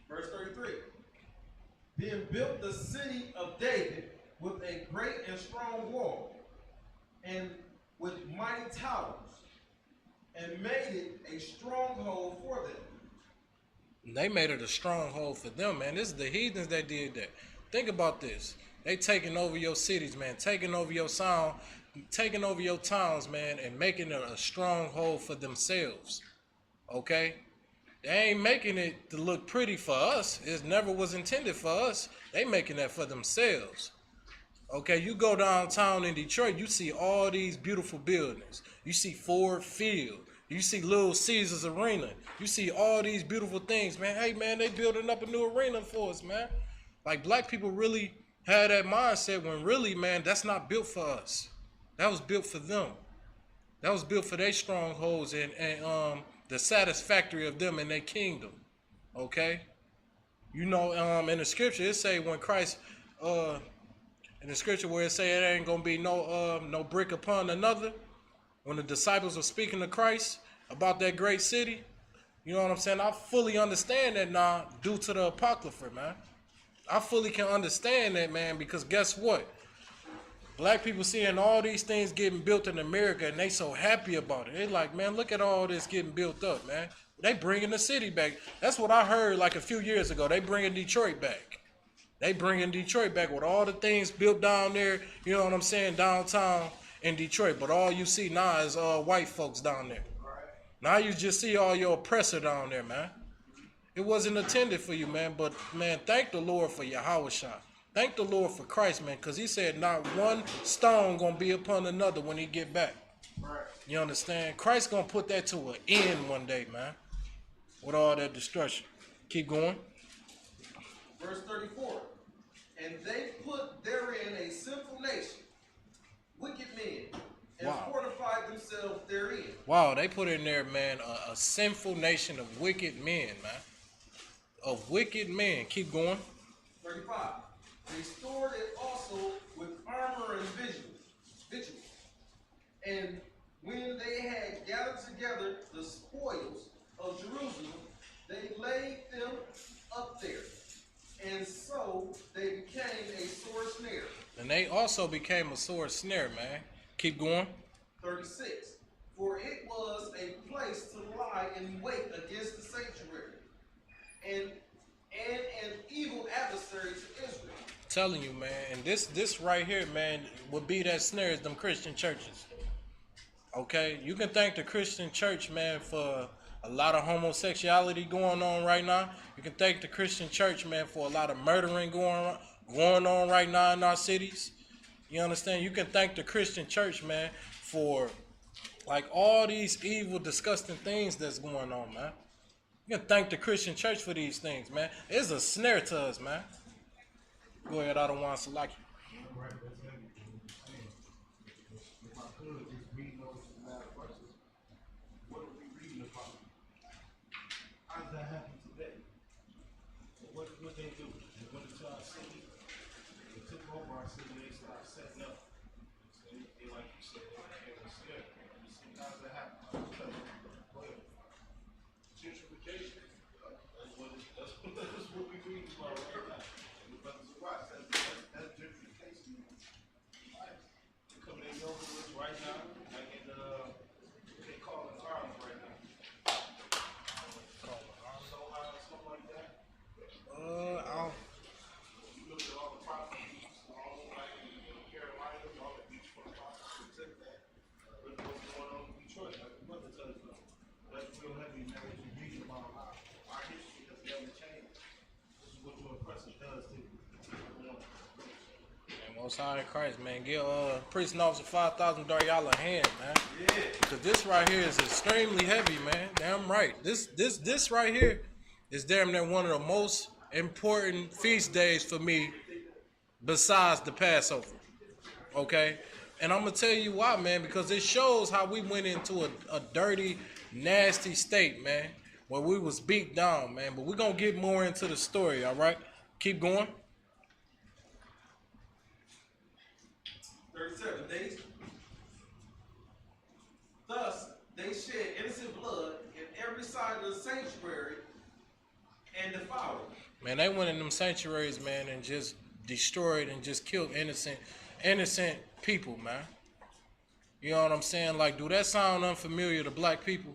[SPEAKER 3] Verse 33. Then built the city of David with a great and strong wall, and with mighty towers, and made it a stronghold for them.
[SPEAKER 1] They made it a stronghold for them, man. This is the heathens that did that. Think about this. They taking over your cities, man. Taking over your sound, taking over your towns, man, and making it a stronghold for themselves. Okay? They ain't making it to look pretty for us. It never was intended for us. They making that for themselves. Okay, you go downtown in Detroit, you see all these beautiful buildings. You see Ford Field. You see Little Caesars Arena. You see all these beautiful things, man. Hey, man, they building up a new arena for us, man. Like, black people really had that mindset when really, man, that's not built for us. That was built for them. That was built for their strongholds and the satisfactory of them in their kingdom. Okay? You know, in the scripture, it say when Christ, in the scripture where it say it ain't gonna be no brick upon another, when the disciples were speaking to Christ about that great city, you know what I'm saying? I fully understand that now due to the Apocrypha, man. I fully can understand that, man, because guess what? Black people seeing all these things getting built in America and they so happy about it. They like, man, look at all this getting built up, man. They bringing the city back. That's what I heard like a few years ago. They bringing Detroit back. They bringing Detroit back with all the things built down there, you know what I'm saying, downtown in Detroit. But all you see now is white folks down there. Now you just see all your oppressor down there, man. It wasn't intended for you, man. But, man, thank the Lord for Yahweh Shah. Thank the Lord for Christ, man, because he said not one stone going to be upon another when he get back. Right. You understand? Christ going to put that to an end one day, man, with all that destruction. Keep going.
[SPEAKER 3] Verse 34. And they put therein a sinful nation, wicked men, and fortified themselves therein.
[SPEAKER 1] Wow, they put in there, man, a sinful nation of wicked men, man. Of wicked men. Keep going.
[SPEAKER 3] 35. They stored it also with armor and vigil. And when they had gathered together the spoils of Jerusalem, they laid them up there. And so they became a sore snare.
[SPEAKER 1] And they also became a sore snare, man. Keep going.
[SPEAKER 3] 36. For it was a place to lie in wait against the sanctuary, and an evil adversary to Israel.
[SPEAKER 1] Telling you, man, and this right here, man, would be that snare is them Christian churches. Okay, you can thank the Christian church, man, for a lot of homosexuality going on right now. You can thank the Christian church, man, for a lot of murdering going on right now in our cities. You understand? You can thank the Christian church, man, for like all these evil, disgusting things that's going on, man. You can thank the Christian church for these things, man. It's a snare to us, man. Go ahead, I don't want to select you.
[SPEAKER 2] Right, that's everything you're saying. If I could just read those last verses, what are we reading about? How does that happen today? What they do? They went into our city, they took over our city, they started setting up. They like you said, they were scared. You see, how does that happen? Go ahead. Gentrification. That's what we read about right now. The brothers are right. That's gentrification. Right. They're coming in over with right now, like in they call it arms right now. Something like that. You look at all the properties, all like in Carolina, all the beachfront properties, took that. Look at what's going on in Detroit, like the brother tells us. That's real heavy, man, what you read about our history has never changed. This is what your oppressor does to you.
[SPEAKER 1] And Most High in Christ, man. Give priest and officer $5,000 y'all a hand, man.
[SPEAKER 3] Yeah.
[SPEAKER 1] Because this right here is extremely heavy, man. Damn right. This right here is damn near one of the most important feast days for me besides the Passover. Okay? And I'm going to tell you why, man, because it shows how we went into a dirty, nasty state, man, where we was beat down, man. But we're going to get more into the story, all right? Keep going.
[SPEAKER 3] 37. Thus they shed innocent blood in every side of the sanctuary and defiled it.
[SPEAKER 1] Man, they went in them sanctuaries, man, and just destroyed and just killed innocent people, man. You know what I'm saying? Like, do that sound unfamiliar to black people?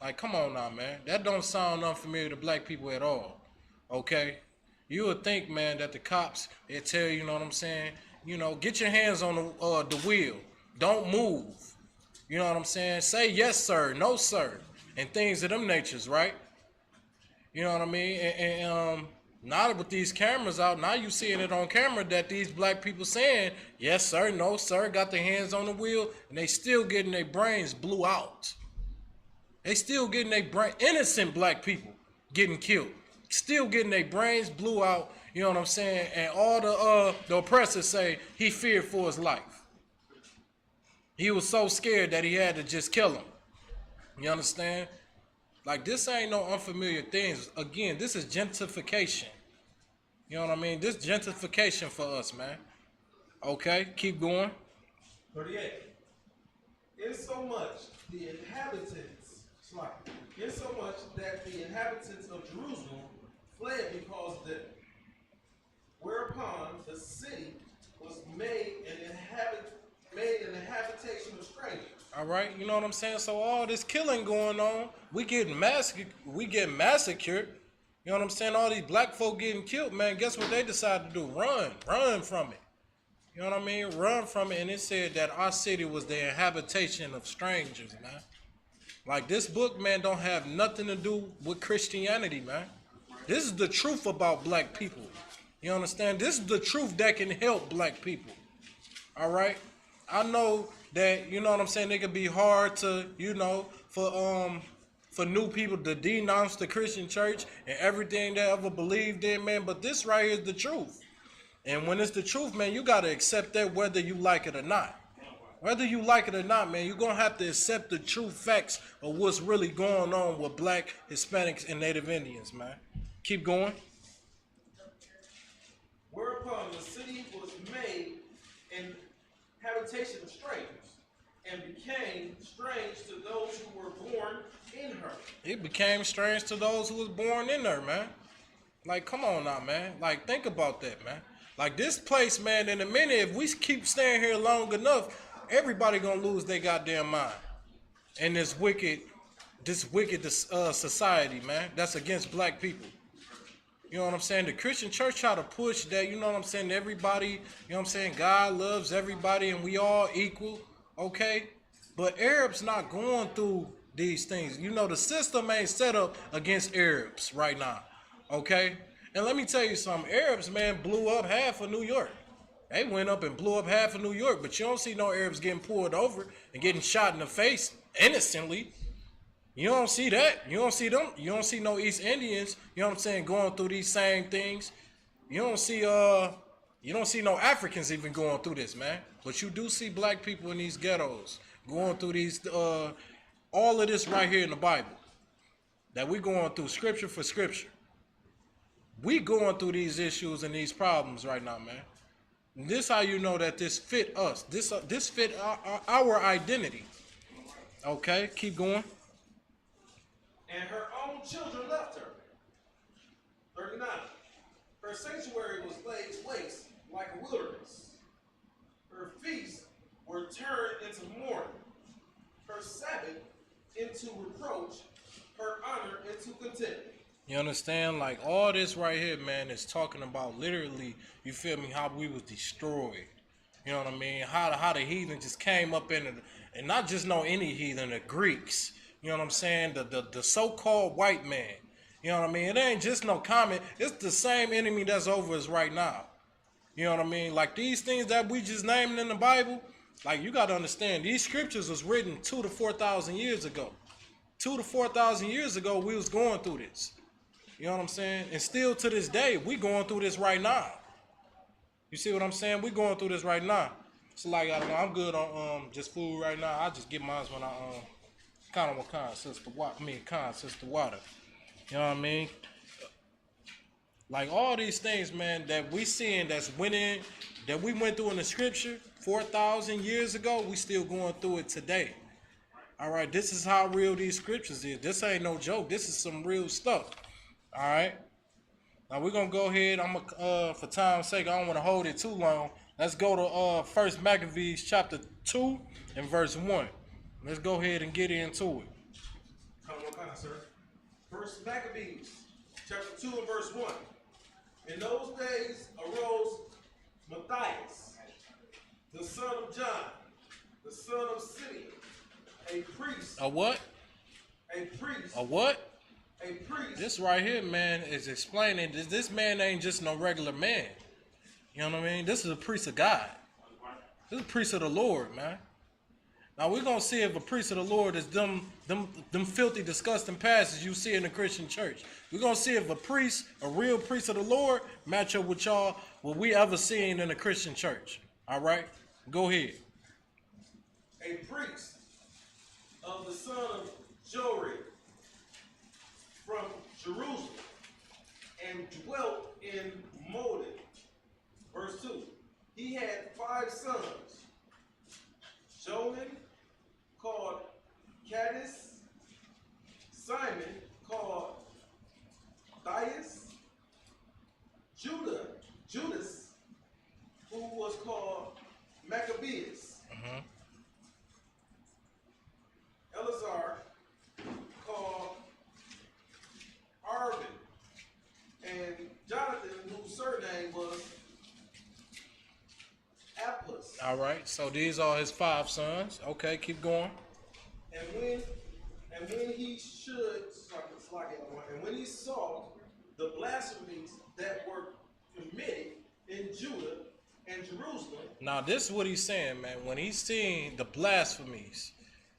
[SPEAKER 1] Like, come on now, man. That don't sound unfamiliar to black people at all. Okay? You would think, man, that the cops, they tell you, you know what I'm saying? You know, get your hands on the wheel. Don't move. You know what I'm saying? Say yes, sir, no, sir, and things of them natures, right? You know what I mean? And now with these cameras out, now you seeing it on camera that these black people saying, yes, sir, no, sir, got their hands on the wheel, and they still getting their brains blew out. They still getting their brain, innocent black people getting killed. Still getting their brains blew out, you know what I'm saying? And all the oppressors say he feared for his life. He was so scared that he had to just kill him. You understand? Like, this ain't no unfamiliar things. Again, this is gentrification. You know what I mean? This gentrification for us, man. Okay, keep going.
[SPEAKER 3] 38. Insomuch that the inhabitants of Jerusalem fled because of them. Whereupon the city was made an habitation of strangers.
[SPEAKER 1] All right, you know what I'm saying? So all this killing going on, we get massacred. You know what I'm saying? All these black folk getting killed, man. Guess what they decided to do? Run from it. You know what I mean? Run from it. And it said that our city was the habitation of strangers, man. Like, this book, man, don't have nothing to do with Christianity, man. This is the truth about black people. You understand? This is the truth that can help black people. All right? I know that, you know what I'm saying, it can be hard to, you know, for new people to denounce the Christian church and everything they ever believed in, man. But this right here is the truth. And when it's the truth, man, you got to accept that whether you like it or not. Whether you like it or not, man, you're going to have to accept the true facts of what's really going on with black, Hispanics, and Native Indians, man. Keep going.
[SPEAKER 3] habitation of strangers, and became strange to those who were born in her.
[SPEAKER 1] It became strange to those who was born in there, man. Like, come on now, man. Like, think about that, man. Like, this place, man, in a minute, if we keep staying here long enough, everybody gonna lose their goddamn mind. And this wicked society, man, that's against black people. You know what I'm saying? The Christian church try to push that, you know what I'm saying, everybody, you know what I'm saying, God loves everybody and we all equal, okay? But Arabs not going through these things. You know, the system ain't set up against Arabs right now, okay? And let me tell you something, Arabs, man, blew up half of New York. They went up and blew up half of New York, but you don't see no Arabs getting pulled over and getting shot in the face innocently. You don't see that. You don't see them. You don't see no East Indians, you know what I'm saying, going through these same things. You don't see no Africans even going through this, man. But you do see black people in these ghettos going through these all of this right here in the Bible. That we going through scripture for scripture. We going through these issues and these problems right now, man. And this how you know that this fit us. This fit our identity. Okay, keep going.
[SPEAKER 3] And her own children left her. 39. Her sanctuary was laid waste like a wilderness. Her feasts were turned into mourning. Her Sabbath into reproach. Her honor into contempt.
[SPEAKER 1] You understand? Like, all this right here, man, is talking about literally, you feel me, how we was destroyed. You know what I mean? How the heathen just came up in it, and not just no any heathen, the Greeks. You know what I'm saying? The so-called white man. You know what I mean? It ain't just no comment. It's the same enemy that's over us right now. You know what I mean? Like, these things that we just named in the Bible, like, you got to understand, these scriptures was written 2,000 to 4,000 years ago. 2,000 to 4,000 years ago, we was going through this. You know what I'm saying? And still to this day, we going through this right now. You see what I'm saying? We going through this right now. So, like, I don't know, I'm good on just food right now. I just get mine when I kind of want sister water. You know what I mean? Like, all these things, man, that we seeing that's winning, that we went through in the scripture 4,000 years ago, we still going through it today. All right, this is how real these scriptures is. This ain't no joke. This is some real stuff. All right. Now we're gonna go ahead. For time's sake, I don't want to hold it too long. Let's go to 1 Maccabees chapter 2 and verse 1. Let's go ahead and get into it.
[SPEAKER 3] Come on, sir. 1 Maccabees chapter 2 and verse 1. In those days arose Matthias, the son of John, the son of Simeon, a priest.
[SPEAKER 1] A what?
[SPEAKER 3] A priest.
[SPEAKER 1] A what?
[SPEAKER 3] A priest.
[SPEAKER 1] This right here, man, is explaining this man ain't just no regular man. You know what I mean? This is a priest of God. This is a priest of the Lord, man. Now we're gonna see if a priest of the Lord is them filthy, disgusting passages you see in the Christian church. We're gonna see if a real priest of the Lord, match up with y'all what we ever seen in the Christian church. All right, go ahead.
[SPEAKER 3] A priest of the son of Jorid from Jerusalem, and dwelt in Modin. Verse 2. He had 5 sons. Jonan, called Cadis, Simon, called Thias, Judas, who was called Maccabeus, Eleazar, called Arvin, and Jonathan, whose surname was Aplis.
[SPEAKER 1] All right, so these are his 5 sons. Okay, keep going.
[SPEAKER 3] And when he saw the blasphemies that were committed in Judah and Jerusalem.
[SPEAKER 1] Now this is what he's saying, man. When he's seeing the blasphemies,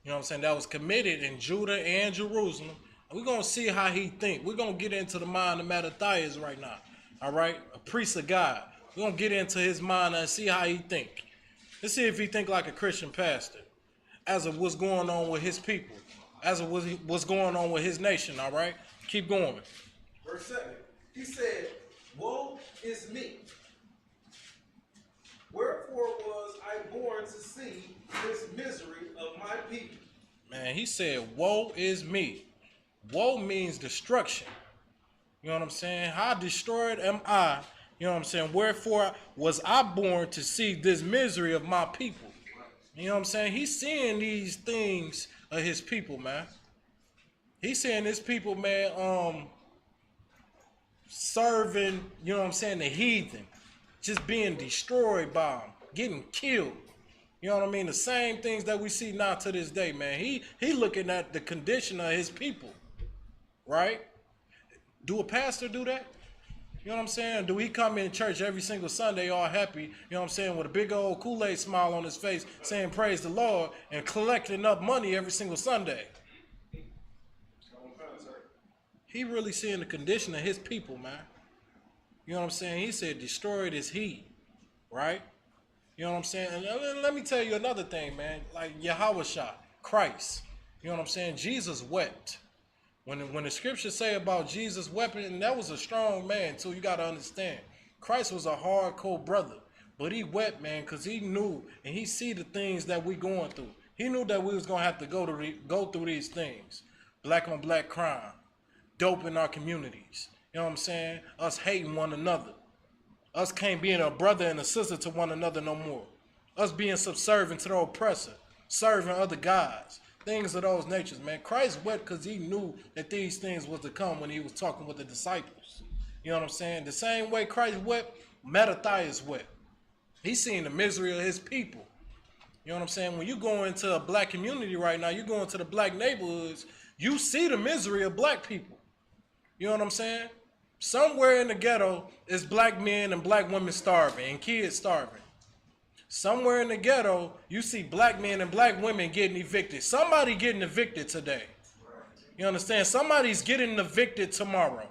[SPEAKER 1] you know what I'm saying, that was committed in Judah and Jerusalem, we're going to see how he think. We're going to get into the mind of Matthias right now. All right? A priest of God. We're going to get into his mind and see how he think. Let's see if he think like a Christian pastor. As of what's going on with his people. As of what's going on with his nation. All right? Keep going.
[SPEAKER 3] Verse 7. He said, woe is me. Wherefore was I born to see this misery of my people.
[SPEAKER 1] Man, he said, woe is me. Woe means destruction. You know what I'm saying? How destroyed am I? You know what I'm saying? Wherefore was I born to see this misery of my people? You know what I'm saying? He's seeing these things of his people, man. He's seeing his people, man, serving, you know what I'm saying, the heathen. Just being destroyed by them, getting killed. You know what I mean? The same things that we see now to this day, man. He looking at the condition of his people, right? Do a pastor do that? You know what I'm saying? Do he come in church every single Sunday all happy, you know what I'm saying, with a big old Kool-Aid smile on his face, saying praise the Lord, and collecting up money every single Sunday? He really seeing the condition of his people, man. You know what I'm saying? He said, destroyed is he, right? You know what I'm saying? And let me tell you another thing, man. Like Yahushua, Christ. You know what I'm saying? Jesus wept. When the scriptures say about Jesus weeping, and that was a strong man too, you got to understand. Christ was a hardcore brother. But he wept, man, because he knew and he see the things that we going through. He knew that we was going to have to go through these things. Black on black crime. Dope in our communities. You know what I'm saying? Us hating one another. Us can't being a brother and a sister to one another no more. Us being subservient to the oppressor. Serving other gods. Things of those natures, man. Christ wept because he knew that these things was to come when he was talking with the disciples. You know what I'm saying? The same way Christ wept, Mattathias wept. He's seeing the misery of his people. You know what I'm saying? When you go into a black community right now, you go into the black neighborhoods, you see the misery of black people. You know what I'm saying? Somewhere in the ghetto is black men and black women starving and kids starving. Somewhere in the ghetto, you see black men and black women getting evicted. Somebody getting evicted today. You understand? Somebody's getting evicted tomorrow.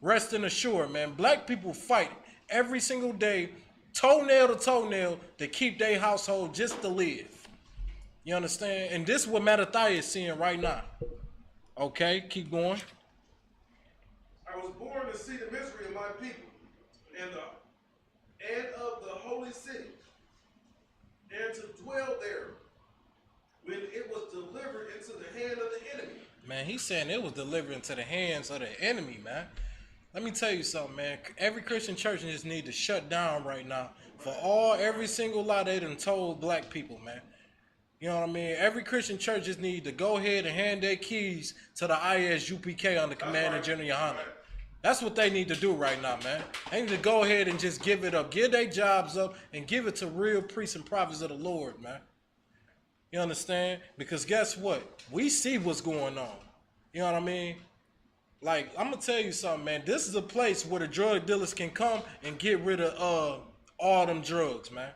[SPEAKER 1] Rest assured, man. Black people fight every single day, toenail to toenail, to keep their household just to live. You understand? And this is what Mattathias is seeing right now. Okay, keep going.
[SPEAKER 3] I was born to see the misery of my people and of the holy city, and to dwell there when it was delivered into the hand of the enemy.
[SPEAKER 1] Man, he's saying it was delivered into the hands of the enemy, man. Let me tell you something, man. Every Christian church just need to shut down right now for every single lie they done told black people, man. You know what I mean? Every Christian church just need to go ahead and hand their keys to the Isupk under command of General Yohana. That's what they need to do right now, man. They need to go ahead and just give it up. Give their jobs up and give it to real priests and prophets of the Lord, man. You understand? Because guess what? We see what's going on. You know what I mean? Like, I'm going to tell you something, man. This is a place where the drug dealers can come and get rid of all them drugs, man.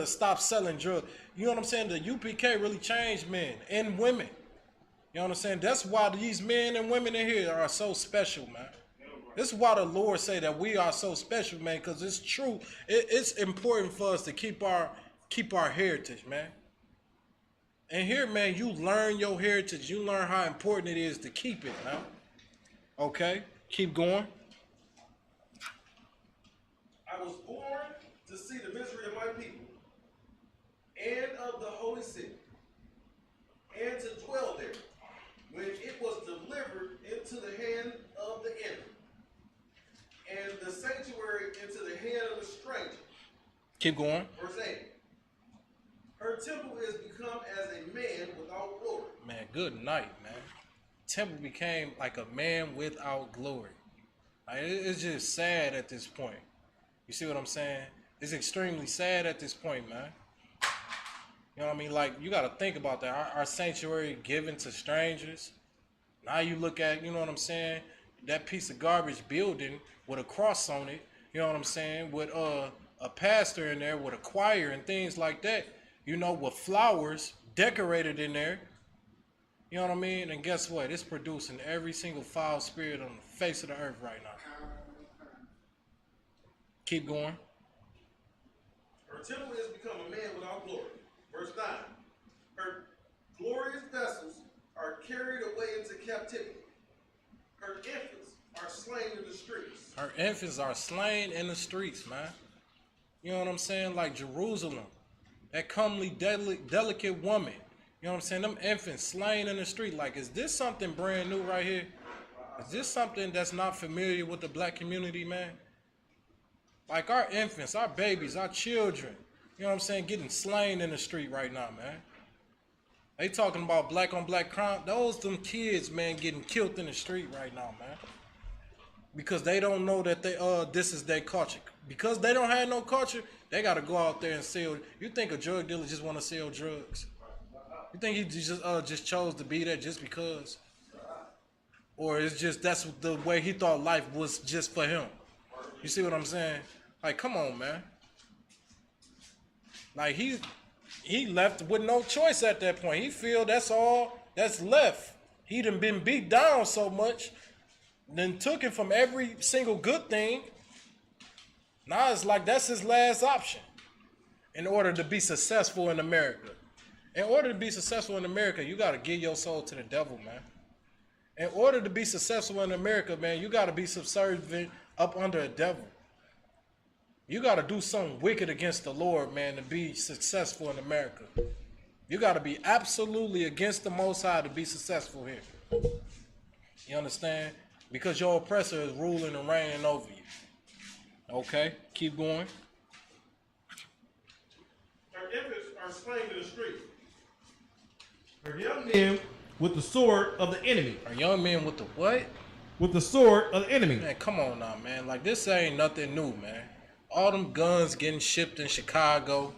[SPEAKER 1] Stop selling drugs. You know what I'm saying? The UPK really changed men and women. You know what I'm saying? That's why these men and women in here are so special, man. This is why the Lord say that we are so special, man, because it's true. It's important for us to keep our heritage, man. And here, man, you learn your heritage. You learn how important it is to keep it, man. Okay? Keep going.
[SPEAKER 3] I was born to see the misery of my people and of the holy city, and to dwell there when it was delivered into the hand of the enemy, and the sanctuary into the hand of the stranger.
[SPEAKER 1] Keep going.
[SPEAKER 3] Verse 8. Her temple is become as a man without glory.
[SPEAKER 1] Man, good night, man. Temple became like a man without glory. Like, it's just sad at this point. You see what I'm saying? It's extremely sad at this point, man. You know what I mean? Like, you got to think about that. Our sanctuary given to strangers. Now you look at, you know what I'm saying, that piece of garbage building with a cross on it, you know what I'm saying, with a pastor in there, with a choir and things like that, you know, with flowers decorated in there. You know what I mean? And guess what? It's producing every single foul spirit on the face of the earth right now. Keep going.
[SPEAKER 3] Her temple is become a man without glory. Verse 9. Her glorious vessels are carried away into captivity. Her infants are slain in the streets.
[SPEAKER 1] Her infants are slain in the streets, man. You know what I'm saying? Like Jerusalem, that comely, delicate woman. You know what I'm saying? Them infants slain in the street. Like, is this something brand new right here? Is this something that's not familiar with the black community, man? Like our infants, our babies, our children, you know what I'm saying, getting slain in the street right now, man. They talking about black on black crime. Those them kids, man, getting killed in the street right now, man. Because they don't know that this is their culture. Because they don't have no culture, they gotta go out there and sell. You think a drug dealer just wanna sell drugs? You think he just chose to be there just because? Or it's just that's the way he thought life was just for him? You see what I'm saying? Like, come on, man. Like, he left with no choice at that point. He feel that's all that's left. He done been beat down so much, then took him from every single good thing. Now it's like that's his last option in order to be successful in America. In order to be successful in America, you got to give your soul to the devil, man. In order to be successful in America, man, you got to be subservient up under a devil. You got to do something wicked against the Lord, man, to be successful in America. You got to be absolutely against the Most High to be successful here. You understand? Because your oppressor is ruling and reigning over you. Okay, keep going.
[SPEAKER 2] Her infants are slain in the street. Her young men with the sword of the enemy.
[SPEAKER 1] Are young men with the what?
[SPEAKER 2] With the sword of the enemy.
[SPEAKER 1] Man, come on now, man. Like, this ain't nothing new, man. All them guns getting shipped in Chicago.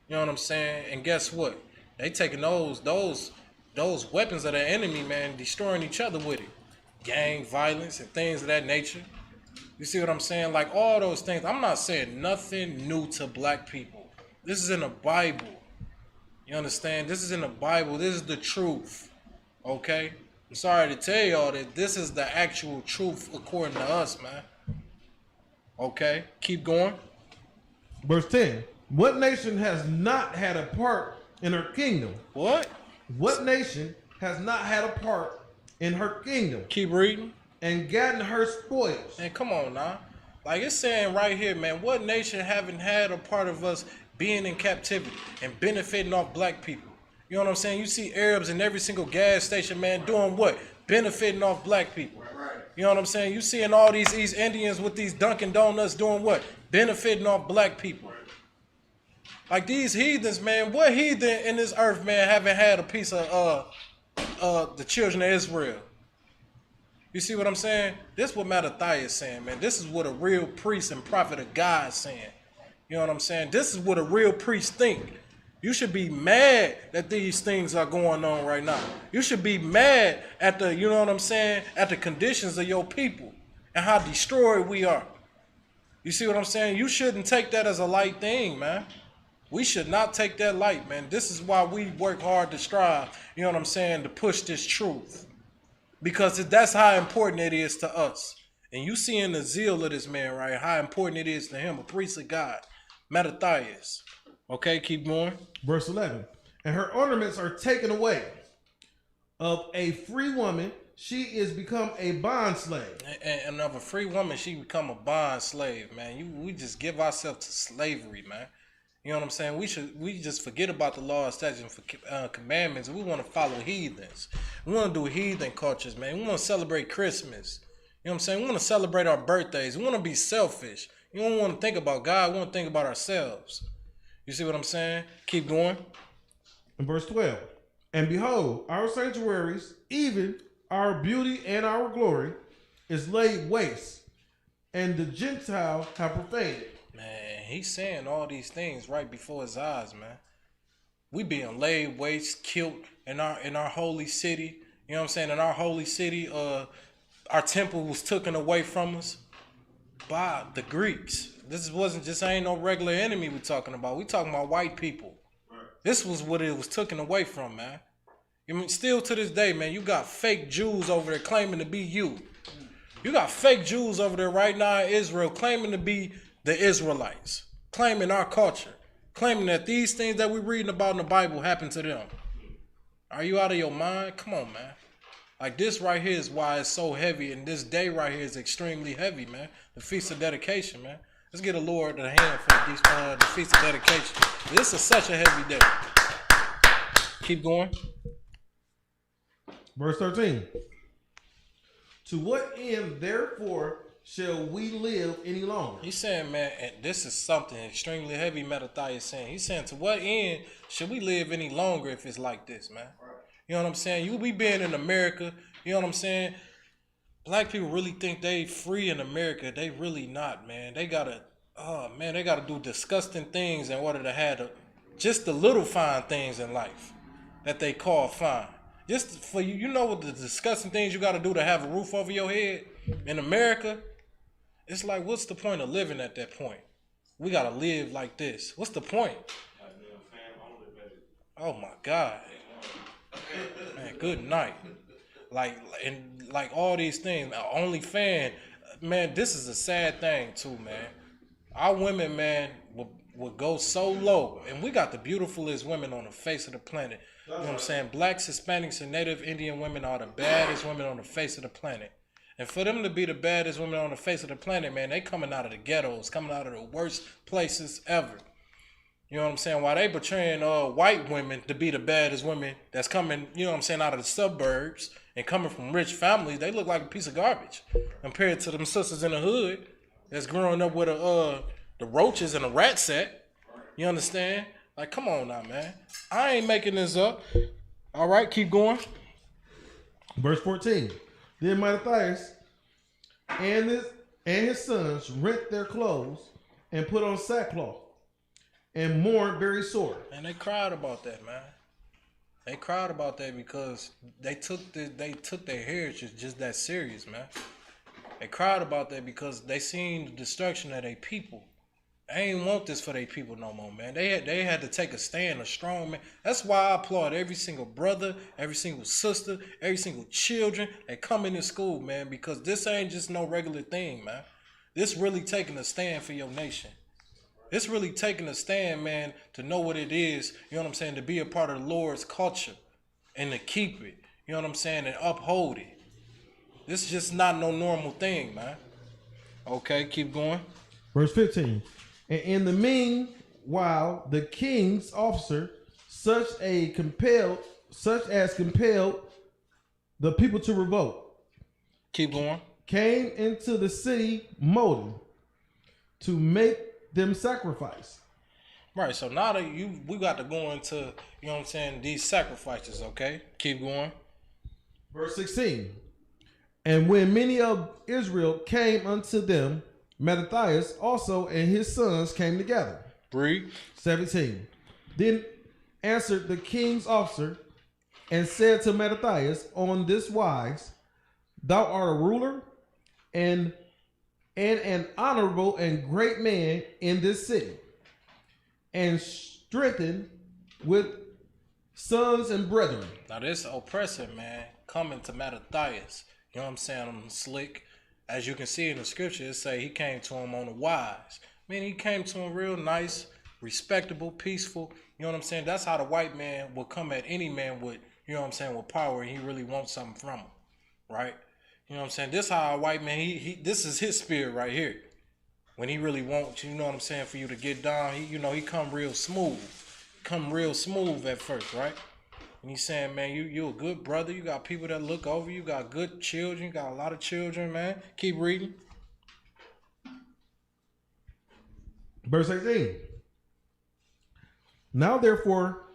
[SPEAKER 1] You know what I'm saying? And guess what? They taking those weapons of the enemy, man, destroying each other with it. Gang violence and things of that nature. You see what I'm saying? Like, all those things. I'm not saying nothing new to black people. This is in the Bible. You understand? This is in the Bible. This is the truth. Okay? I'm sorry to tell y'all that this is the actual truth according to us, man. Okay? Keep going.
[SPEAKER 2] Verse 10. What nation has not had a part in her kingdom?
[SPEAKER 1] What?
[SPEAKER 2] What nation has not had a part in her kingdom?
[SPEAKER 1] Keep reading.
[SPEAKER 2] And gotten her spoils.
[SPEAKER 1] Man, come on now. Like, it's saying right here, man, what nation haven't had a part of us being in captivity and benefiting off black people? You know what I'm saying? You see Arabs in every single gas station, man, doing what? Benefiting off black people. You know what I'm saying? You seeing all these East Indians with these Dunkin' Donuts doing what? Benefiting off black people. Like, these heathens, man, what heathen in this earth, man, haven't had a piece of the children of Israel? You see what I'm saying? This is what Mattathias is saying, man. This is what a real priest and prophet of God is saying. You know what I'm saying? This is what a real priest think. You should be mad that these things are going on right now. You should be mad at the, you know what I'm saying, at the conditions of your people and how destroyed we are. You see what I'm saying? You shouldn't take that as a light thing, man. We should not take that light, man. This is why we work hard to strive, you know what I'm saying, to push this truth. Because that's how important it is to us. And you seeing the zeal of this man, right? How important it is to him, a priest of God. Mattathias. Okay, keep going.
[SPEAKER 2] Verse 11. And her ornaments are taken away. Of a free woman, she is become a bond slave.
[SPEAKER 1] And of a free woman, she become a bond slave, man. We just give ourselves to slavery, man. You know what I'm saying? We just forget about the law, statutes, and commandments. We want to follow heathens. We want to do heathen cultures, man. We want to celebrate Christmas. You know what I'm saying? We want to celebrate our birthdays. We want to be selfish. You don't want to think about God. We want to think about ourselves. You see what I'm saying? Keep going.
[SPEAKER 2] In verse 12. And behold, our sanctuaries, even our beauty and our glory, is laid waste, and the Gentiles have profaned it.
[SPEAKER 1] Man, he's saying all these things right before his eyes, man. We being laid waste, killed in our holy city. You know what I'm saying? In our holy city, our temple was taken away from us by the Greeks. This wasn't just ain't no regular enemy we talking about. We talking about white people. This was what it was taken away from, man. I mean, still to this day, man, you got fake Jews over there claiming to be you. You got fake Jews over there right now in Israel claiming to be the Israelites, claiming our culture, claiming that these things that we're reading about in the Bible happened to them. Are you out of your mind? Come on, man. Like, this right here is why it's so heavy, and this day right here is extremely heavy, man. The Feast of Dedication, man. Let's get a Lord a hand for the Feast of Dedication. This is such a heavy day. Keep going.
[SPEAKER 3] Verse 13. To what end, therefore, shall we live any longer?
[SPEAKER 1] He's saying, man, and this is something extremely heavy, Mattathias is saying. He's saying, to what end should we live any longer if it's like this, man? You know what I'm saying? We being in America, you know what I'm saying? Black people really think they free in America. They really not, man. They gotta do disgusting things in order to have just the little fine things in life that they call fine. Just for you know what the disgusting things you gotta do to have a roof over your head in America? It's like, what's the point of living at that point? We gotta live like this. What's the point? Oh my God. Man, good night. Like all these things. OnlyFans, man, this is a sad thing too, man. Our women, man, will go so low. And we got the beautifulest women on the face of the planet. You know what I'm saying? Blacks, Hispanics, and Native Indian women are the baddest women on the face of the planet. And for them to be the baddest women on the face of the planet, man, they coming out of the ghettos, coming out of the worst places ever. You know what I'm saying? While they portraying white women to be the baddest women that's coming, you know what I'm saying, out of the suburbs and coming from rich families, they look like a piece of garbage compared to them sisters in the hood that's growing up with the roaches and a rat set. You understand? Like, come on now, man. I ain't making this up. All right, keep going.
[SPEAKER 3] Verse 14. Then Mattathias and his sons rent their clothes and put on sackcloth and mourned very sore.
[SPEAKER 1] And they cried about that, man. They cried about that because they took their heritage just that serious, man. They cried about that because they seen the destruction of their people. They ain't want this for their people no more, man. They had to take a stand, a strong man. That's why I applaud every single brother, every single sister, every single children that come into school, man, because this ain't just no regular thing, man. This really taking a stand for your nation. It's really taking a stand, man, to know what it is, you know what I'm saying, to be a part of the Lord's culture and to keep it, you know what I'm saying, and uphold it. This is just not no normal thing, man. Okay, keep going.
[SPEAKER 3] Verse 15. And in the meanwhile, the king's officer, such as compelled the people to revolt.
[SPEAKER 1] Keep going.
[SPEAKER 3] Came into the city Modin to make them sacrifice.
[SPEAKER 1] Right, so now that we got to go into, you know what I'm saying, these sacrifices, okay? Keep going.
[SPEAKER 3] Verse 16. And when many of Israel came unto them, Mattathias also and his sons came together.
[SPEAKER 1] Breathe.
[SPEAKER 3] 17. Then answered the king's officer and said to Mattathias on this wise, Thou art a ruler and an honorable and great man in this city, and strengthened with sons and brethren.
[SPEAKER 1] Now this oppressor, man, coming to Mattathias, you know what I'm saying, I'm slick. As you can see in the scripture, it say he came to him on the wise. I mean, he came to him real nice, respectable, peaceful. You know what I'm saying? That's how the white man will come at any man with, you know what I'm saying, with power, and he really wants something from him, right? You know what I'm saying? This how a white man, this is his spirit right here. When he really wants, you know what I'm saying, for you to get down, he come real smooth. Come real smooth at first, right? And he's saying, man, you a good brother. You got people that look over you. You got good children. You got a lot of children, man. Keep reading.
[SPEAKER 3] Verse 18. Now therefore,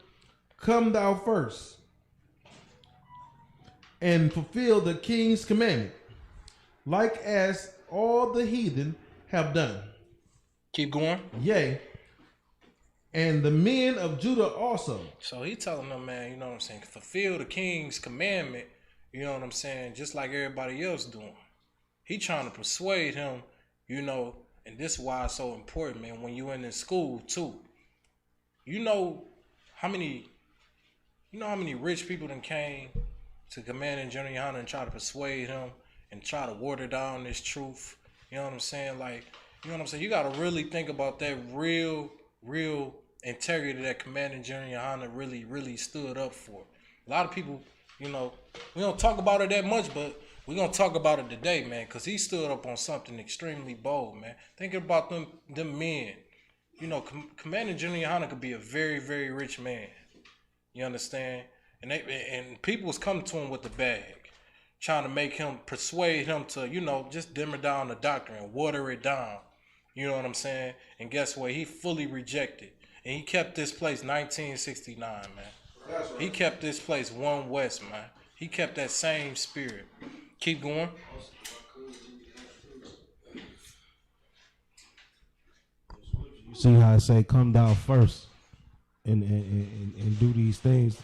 [SPEAKER 3] come thou first, and fulfill the king's commandment, like as all the heathen have done.
[SPEAKER 1] Keep going.
[SPEAKER 3] Yea, and the men of Judah also.
[SPEAKER 1] So he telling them, man, you know what I'm saying, fulfill the king's commandment, you know what I'm saying, just like everybody else doing. He trying to persuade him, you know, and this is why it's so important, man, when you in this school too. You know how many rich people then came to Commanding General Yohana and try to persuade him and try to water down this truth. You know what I'm saying? Like, you know what I'm saying? You got to really think about that real integrity that Commanding General Yohana really stood up for. A lot of people, you know, we don't talk about it that much, but we're gonna talk about it today, man, because he stood up on something extremely bold, man. Thinking about them men. You know, Commander Junior Hunter could be a very, very rich man. You understand? And people was coming to him with the bag, trying to make him persuade him to, just dimmer down the doctrine, water it down. You know what I'm saying? And guess what? He fully rejected. And he kept this place 1969, man. That's right. He kept this place One West, man. He kept that same spirit. Keep going.
[SPEAKER 2] You see how I say come down first and do these things.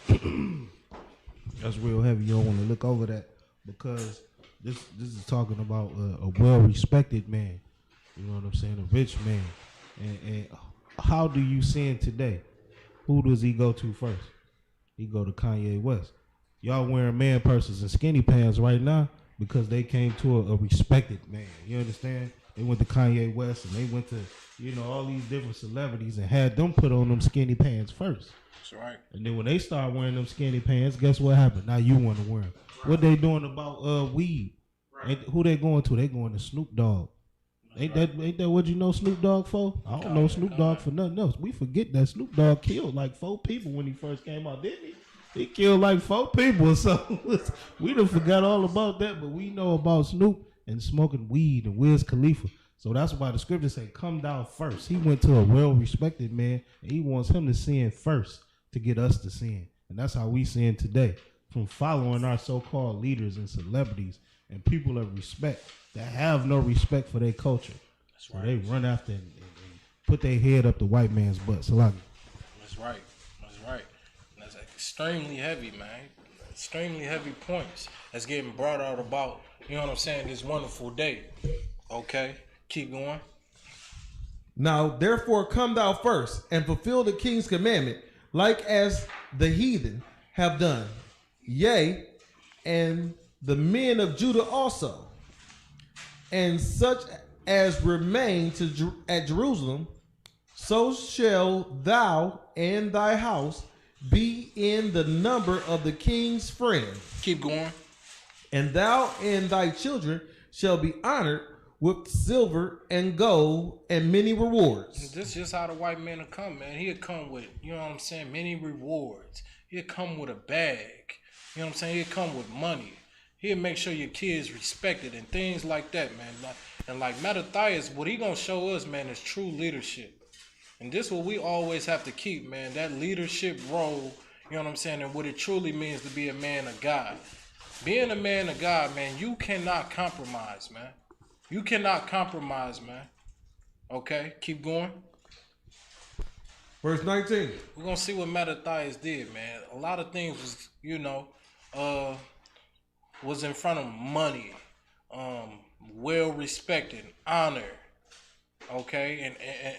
[SPEAKER 2] That's real heavy. You don't want to look over that because this is talking about a well-respected man. You know what I'm saying? A rich man. And how do you sin today? Who does he go to first? He go to Kanye West. Y'all wearing man purses and skinny pants right now because they came to a respected man. You understand? They went to Kanye West and they went to, all these different celebrities and had them put on them skinny pants first.
[SPEAKER 1] That's right.
[SPEAKER 2] And then when they start wearing them skinny pants, guess what happened? Now you want to wear them. Right. What they doing about weed? Right. Who they going to? They going to Snoop Dogg. Ain't that what you know Snoop Dogg for? I don't know Snoop Dogg for nothing else. We forget that Snoop Dogg killed like 4 people when he first came out, didn't he? He killed like 4 people, so we done forgot all about that, but we know about Snoop and smoking weed and Wiz Khalifa. So that's why the scriptures say, come down first. He went to a well-respected man, and he wants him to sin first to get us to sin. And that's how we sin today, from following our so-called leaders and celebrities and people of respect that have no respect for their culture. That's right. So they run after and put their head up the white man's butt. Salaki.
[SPEAKER 1] That's right. That's right. That's extremely heavy, man. Extremely heavy points that's getting brought out about, you know what I'm saying, this wonderful day. Okay? Keep going.
[SPEAKER 3] Now, therefore, come thou first and fulfill the king's commandment, like as the heathen have done. Yea, and the men of Judah also, and such as remain at Jerusalem, so shall thou and thy house be in the number of the king's friends.
[SPEAKER 1] Keep going.
[SPEAKER 3] And thou and thy children shall be honored with silver and gold and many rewards.
[SPEAKER 1] This is just how the white man will come, man. He'll come with, you know what I'm saying, many rewards. He'll come with a bag. You know what I'm saying? He'll come with money. He'll make sure your kids respected and things like that, man. And like Mattathias, what he gonna show us, man, is true leadership. And this is what we always have to keep, man. That leadership role, you know what I'm saying, and what it truly means to be a man of God. Being a man of God, man, you cannot compromise, man. You cannot compromise, man. Okay, keep going.
[SPEAKER 3] Verse 19.
[SPEAKER 1] We're gonna see what Mattathias did, man. A lot of things was, was in front of money, well respected, honor, okay,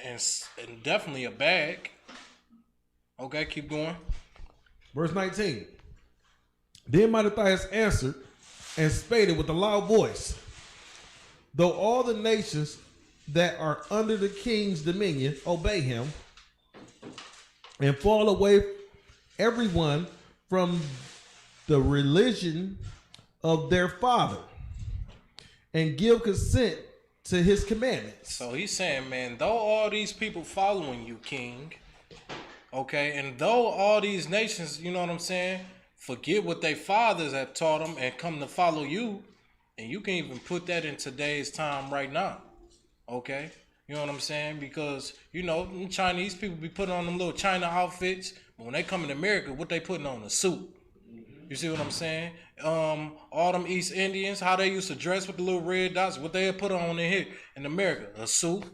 [SPEAKER 1] and definitely a bag. Okay, keep going.
[SPEAKER 3] Verse 19. Then Mattathias answered and spake with a loud voice, though all the nations that are under the king's dominion obey him, and fall away everyone from the religion of their father, and give consent to his commandments.
[SPEAKER 1] So he's saying, man, though all these people following you, king, okay, and though all these nations, you know what I'm saying, forget what their fathers have taught them and come to follow you, and you can even put that in today's time right now, okay? You know what I'm saying? Because, Chinese people be putting on them little China outfits, but when they come in America, what they putting on? A suit. You see what I'm saying? All them East Indians, how they used to dress with the little red dots, what they put on in here in America, a suit,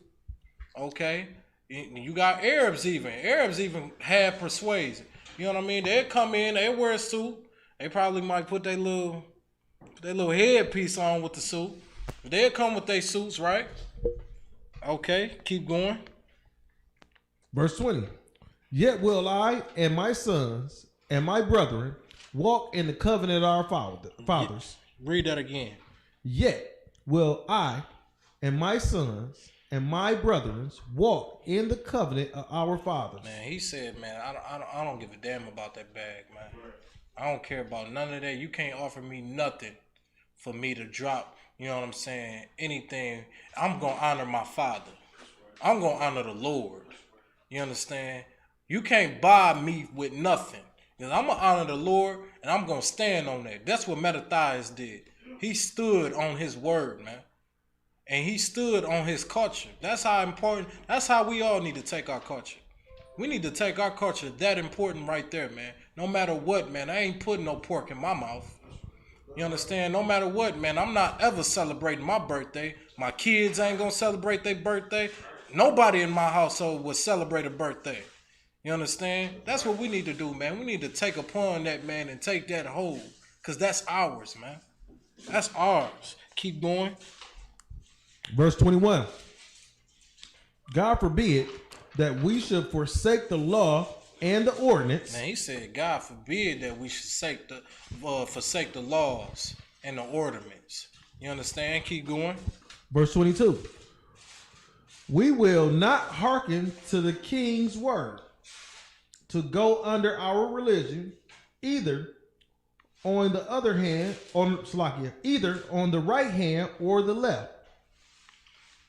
[SPEAKER 1] okay? You got Arabs even have persuasion. You know what I mean? They'll come in, they wear a suit. They probably might put their little headpiece on with the suit. They'll come with their suits, right? Okay, keep going.
[SPEAKER 3] Verse 20. Yet will I and my sons and my brethren walk in the covenant of our fathers.
[SPEAKER 1] Read that again.
[SPEAKER 3] Yet will I and my sons and my brethren walk in the covenant of our fathers.
[SPEAKER 1] Man, he said, man, I don't give a damn about that bag, man. I don't care about none of that. You can't offer me nothing for me to drop, you know what I'm saying, anything. I'm going to honor my father. I'm going to honor the Lord. You understand? You can't buy me with nothing. Because I'm going to honor the Lord, and I'm going to stand on that. That's what Mattathias did. He stood on his word, man. And he stood on his culture. That's how important, that's how we all need to take our culture. We need to take our culture that important right there, man. No matter what, man. I ain't putting no pork in my mouth. You understand? No matter what, man. I'm not ever celebrating my birthday. My kids ain't going to celebrate their birthday. Nobody in my household will celebrate a birthday. You understand? That's what we need to do, man. We need to take upon that, man, and take that hold. Because that's ours, man. That's ours. Keep going.
[SPEAKER 3] Verse 21. God forbid that we should forsake the law and the ordinance.
[SPEAKER 1] Man, he said, God forbid that we should forsake the laws and the ordinance. You understand? Keep going.
[SPEAKER 3] Verse 22. We will not hearken to the king's word to go under our religion, either on the other hand, either on the right hand or the left.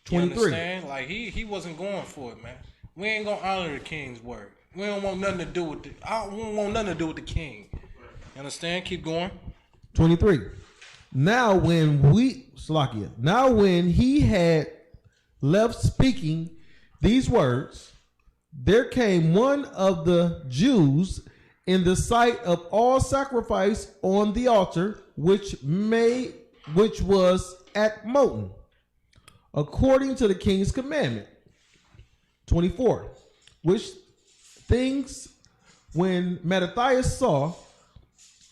[SPEAKER 3] 23.
[SPEAKER 1] You understand? Like he wasn't going for it, man. We ain't gonna honor the king's word. We don't want nothing to do with I don't want nothing to do with the king. You understand? Keep going.
[SPEAKER 3] 23. Now when he had left speaking these words, there came one of the Jews in the sight of all sacrifice on the altar, which was at Moton, according to the king's commandment. 24. Which things when Mattathias saw,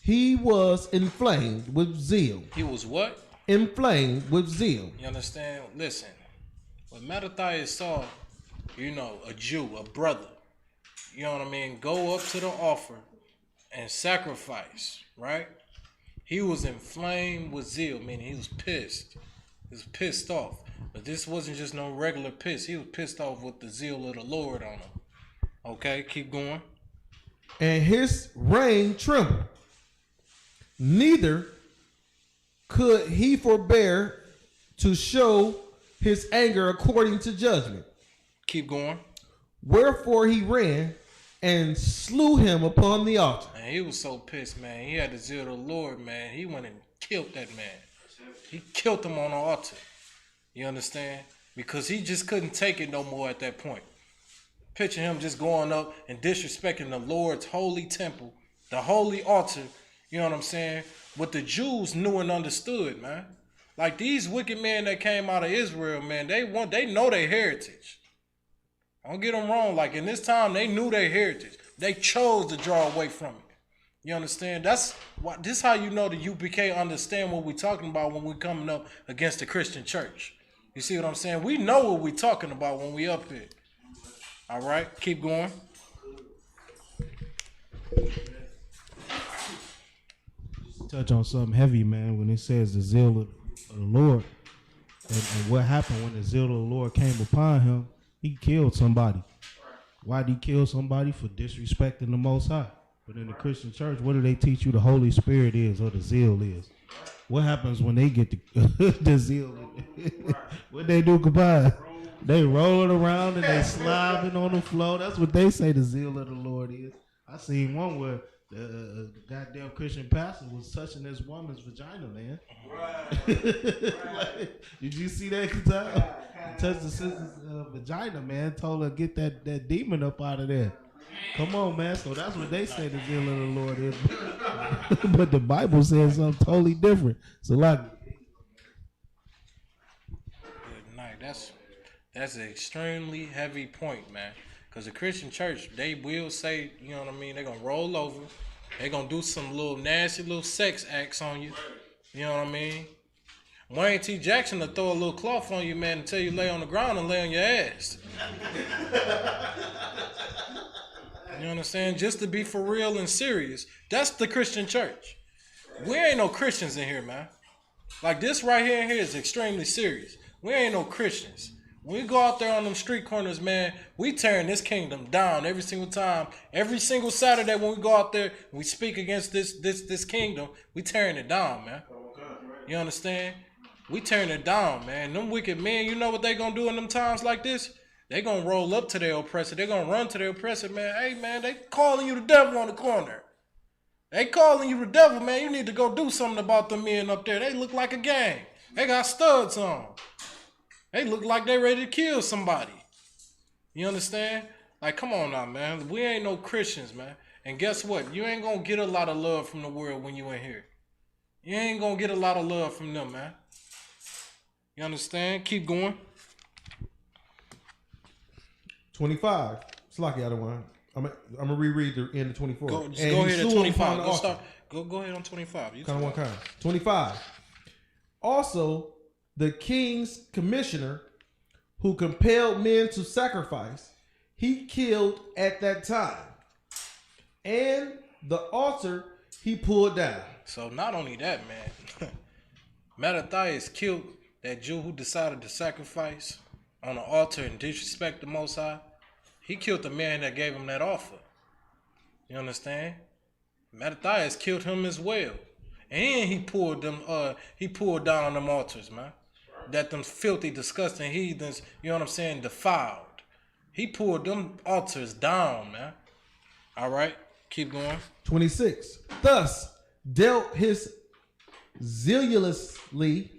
[SPEAKER 3] he was inflamed with zeal.
[SPEAKER 1] He was what?
[SPEAKER 3] Inflamed with zeal.
[SPEAKER 1] You understand? Listen, when Mattathias saw, a Jew, a brother, you know what I mean, go up to the altar and sacrifice, right? He was inflamed with zeal, meaning he was pissed. He was pissed off. But this wasn't just no regular piss. He was pissed off with the zeal of the Lord on him. Okay, keep going.
[SPEAKER 3] And his rein trembled. Neither could he forbear to show his anger according to judgment.
[SPEAKER 1] Keep going.
[SPEAKER 3] Wherefore he ran and slew him upon the altar.
[SPEAKER 1] Man, he was so pissed, man. He had the zeal of the Lord, man. He went and killed that man. He killed him on the altar. You understand? Because he just couldn't take it no more at that point. Picture him just going up and disrespecting the Lord's holy temple, the holy altar, you know what I'm saying? What the Jews knew and understood, man. Like these wicked men that came out of Israel, man, they know their heritage. Don't get them wrong. Like in this time, they knew their heritage. They chose to draw away from it. You understand? That's why. This is how you know the UPK understand what we're talking about when we're coming up against the Christian church. You see what I'm saying? We know what we're talking about when we up here. All right, keep going.
[SPEAKER 2] Touch on something heavy, man, when it says the zeal of the Lord. And what happened when the zeal of the Lord came upon him, he killed somebody. Why did he kill somebody? For disrespecting the Most High. But in the Christian church, what do they teach you the Holy Spirit is or the zeal is? What happens when they get the zeal? What they do combined? They rolling around and they slobbing on the floor. That's what they say the zeal of the Lord is. I seen one where the goddamn Christian pastor was touching this woman's vagina, man. Right. Like, did you see that time? He touched the sister's vagina, man. Told her get that demon up out of there. Come on, man. So that's what they say the zeal of the Lord is. But the Bible says something totally different. So like,
[SPEAKER 1] Good night. That's an extremely heavy point, man. Because the Christian church, they will say, you know what I mean, they're going to roll over. They're going to do some little nasty little sex acts on you. You know what I mean? Wayne T. Jackson will throw a little cloth on you, man, until you lay on the ground and lay on your ass. You understand? Just to be for real and serious. That's the Christian church. We ain't no Christians in here, man. Like this right here is extremely serious. We ain't no Christians. When we go out there on them street corners, man, we tearing this kingdom down every single time. Every single Saturday when we go out there, we speak against this kingdom, we tearing it down, man. You understand? We turn it down, man. Them wicked men, you know what they gonna do in them times like this? They gonna roll up to their oppressor. They gonna run to their oppressor, man. Hey, man, they calling you the devil on the corner. They calling you the devil, man. You need to go do something about them men up there. They look like a gang. They got studs on. They look like they ready to kill somebody. You understand? Like, come on now, man. We ain't no Christians, man. And guess what? You ain't gonna get a lot of love from the world when you in here. You ain't gonna get a lot of love from them, man. You understand? Keep going.
[SPEAKER 3] 25. It's lucky I don't want. I'm gonna reread the end of 24.
[SPEAKER 1] Go ahead at 25. Go ahead on 25. You
[SPEAKER 3] kind of one kind. 25. Also, the king's commissioner, who compelled men to sacrifice, he killed at that time, and the altar he pulled down.
[SPEAKER 1] So not only that, man, Mattathias killed that Jew who decided to sacrifice on the altar and disrespect the Most High. He killed the man that gave him that offer. You understand? Mattathias killed him as well. And he pulled down on them altars, man. That them filthy, disgusting heathens, you know what I'm saying, defiled. He pulled them altars down, man. All right, keep going.
[SPEAKER 3] 26. Thus dealt his zealously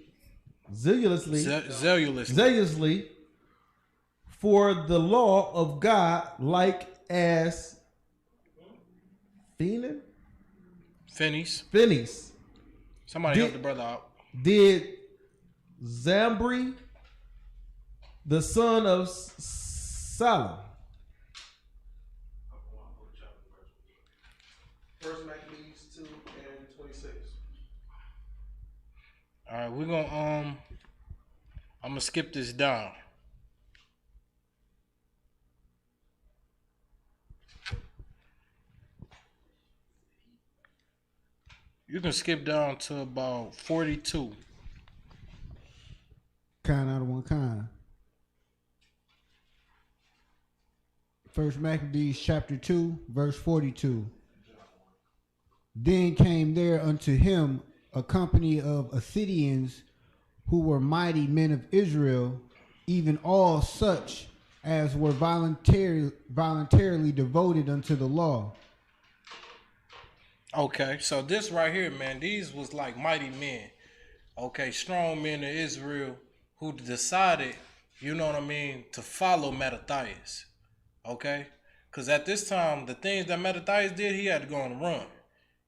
[SPEAKER 3] for the law of God, like as Phineas.
[SPEAKER 1] Somebody help the brother out.
[SPEAKER 3] Did Zambri, the son of Salah. First Maccabees 2 and 26.
[SPEAKER 1] All right, we're gonna I'm gonna skip this down. You can skip down to about 42.
[SPEAKER 2] Kind out of one kind. First Maccabees chapter 2, verse 42. Then came there unto him a company of Assyrians who were mighty men of Israel, even all such as were voluntarily devoted unto the law.
[SPEAKER 1] Okay, so this right here, man, these was like mighty men. Okay, strong men of Israel who decided, you know what I mean, to follow Mattathias. Okay? Because at this time, the things that Mattathias did, he had to go on the run.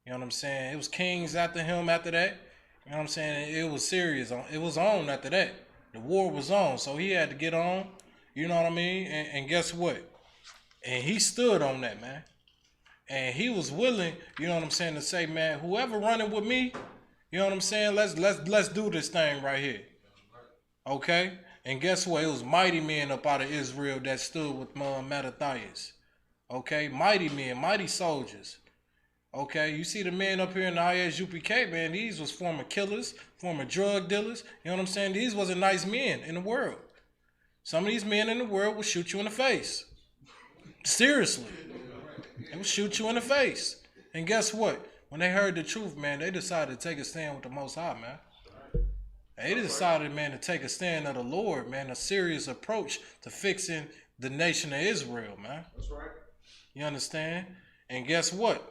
[SPEAKER 1] You know what I'm saying? It was kings after him after that. You know what I'm saying? It was serious. It was on after that. The war was on. So he had to get on. You know what I mean? And guess what? And he stood on that, man. And he was willing, you know what I'm saying, to say, man, whoever running with me, you know what I'm saying? Let's do this thing right here. Okay? And guess what? It was mighty men up out of Israel that stood with Mattathias. Okay? Mighty men, mighty soldiers. Okay? You see the men up here in the Isupk, man, these was former killers, former drug dealers. You know what I'm saying? These wasn't nice men in the world. Some of these men in the world will shoot you in the face. Seriously. They will shoot you in the face. And guess what? When they heard the truth, man, they decided to take a stand with the Most High, man. They decided, man, to take a stand of the Lord, man, a serious approach to fixing the nation of Israel, man.
[SPEAKER 3] That's right.
[SPEAKER 1] You understand? And guess what?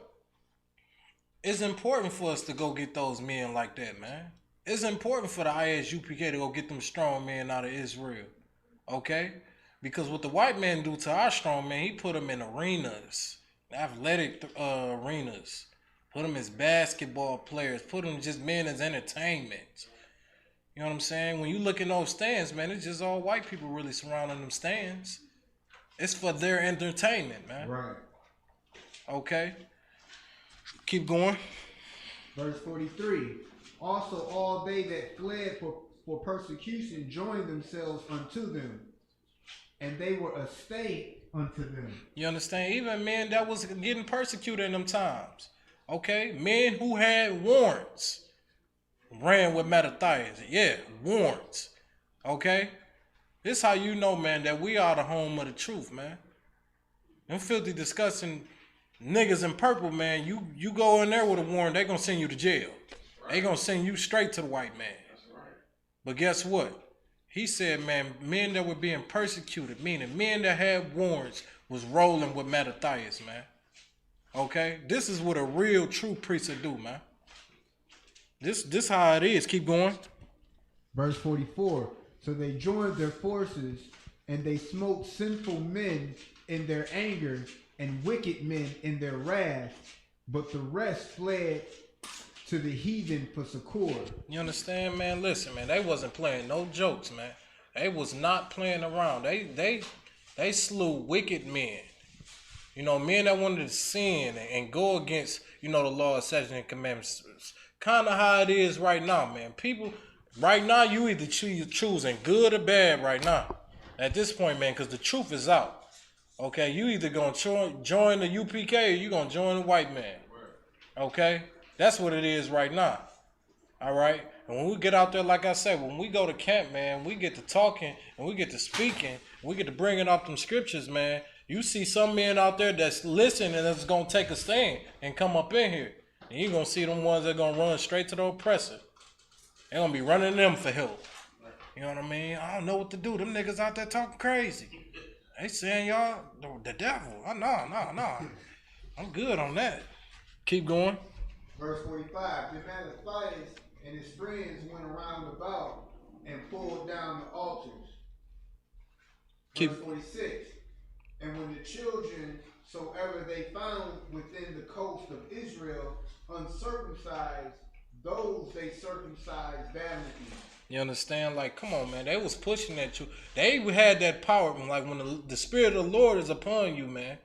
[SPEAKER 1] It's important for us to go get those men like that, man. It's important for the Isupk to go get them strong men out of Israel. Okay? Because what the white man do to our strong men, he put them in arenas. Athletic arenas, put them as basketball players, put them just men as entertainment. You know what I'm saying? When you look in those stands, man, it's just all white people really surrounding them stands. It's for their entertainment, man.
[SPEAKER 3] Right.
[SPEAKER 1] Okay. Keep going.
[SPEAKER 2] Verse 43. Also all they that fled for persecution joined themselves unto them, and they were a stay unto them.
[SPEAKER 1] You understand? Even men that was getting persecuted in them times. Okay? Men who had warrants ran with Mattathias. Yeah, warrants. Okay? This how you know, man, that we are the home of the truth, man. Them filthy, disgusting niggas in purple, man, you go in there with a warrant, they gonna send you to jail. They gonna send you straight to the white man. But guess what? He said, man, men that were being persecuted, meaning men that had warrants, was rolling with Mattathias, man. Okay? This is what a real, true priest would do, man. This how it is. Keep going.
[SPEAKER 4] Verse 44. So they joined their forces, and they smote sinful men in their anger, and wicked men in their wrath. But the rest fled to the heathen for succor.
[SPEAKER 1] You understand, man? Listen, man, they wasn't playing no jokes, man. They was not playing around. They slew wicked men. You know, men that wanted to sin and go against, you know, the law, statutes, and commandments. Kind of how it is right now, man. People, right now, you either choosing good or bad right now. At this point, man, because the truth is out. Okay, you either gonna join the UPK or you gonna join the white man. Okay, that's what it is right now. All right, and when we get out there, like I said, when we go to camp, man, we get to talking and we get to speaking, and we get to bringing up them scriptures, man. You see some men out there that's listening and that's gonna take a stand and come up in here, and you gonna see them ones that gonna run straight to the oppressor. They gonna be running them for help. You know what I mean? I don't know what to do. Them niggas out there talking crazy. They saying y'all the devil. Oh, no. I'm good on that. Keep going.
[SPEAKER 4] Verse 45. Then Mattathias and his friends went around about and pulled down the altars. Verse 46. And when the children soever they found within the coast of Israel uncircumcised, those they circumcised valiantly.
[SPEAKER 1] You understand? Like, come on, man. They was pushing that you. They had that power. Like, when the Spirit of the Lord is upon you, man.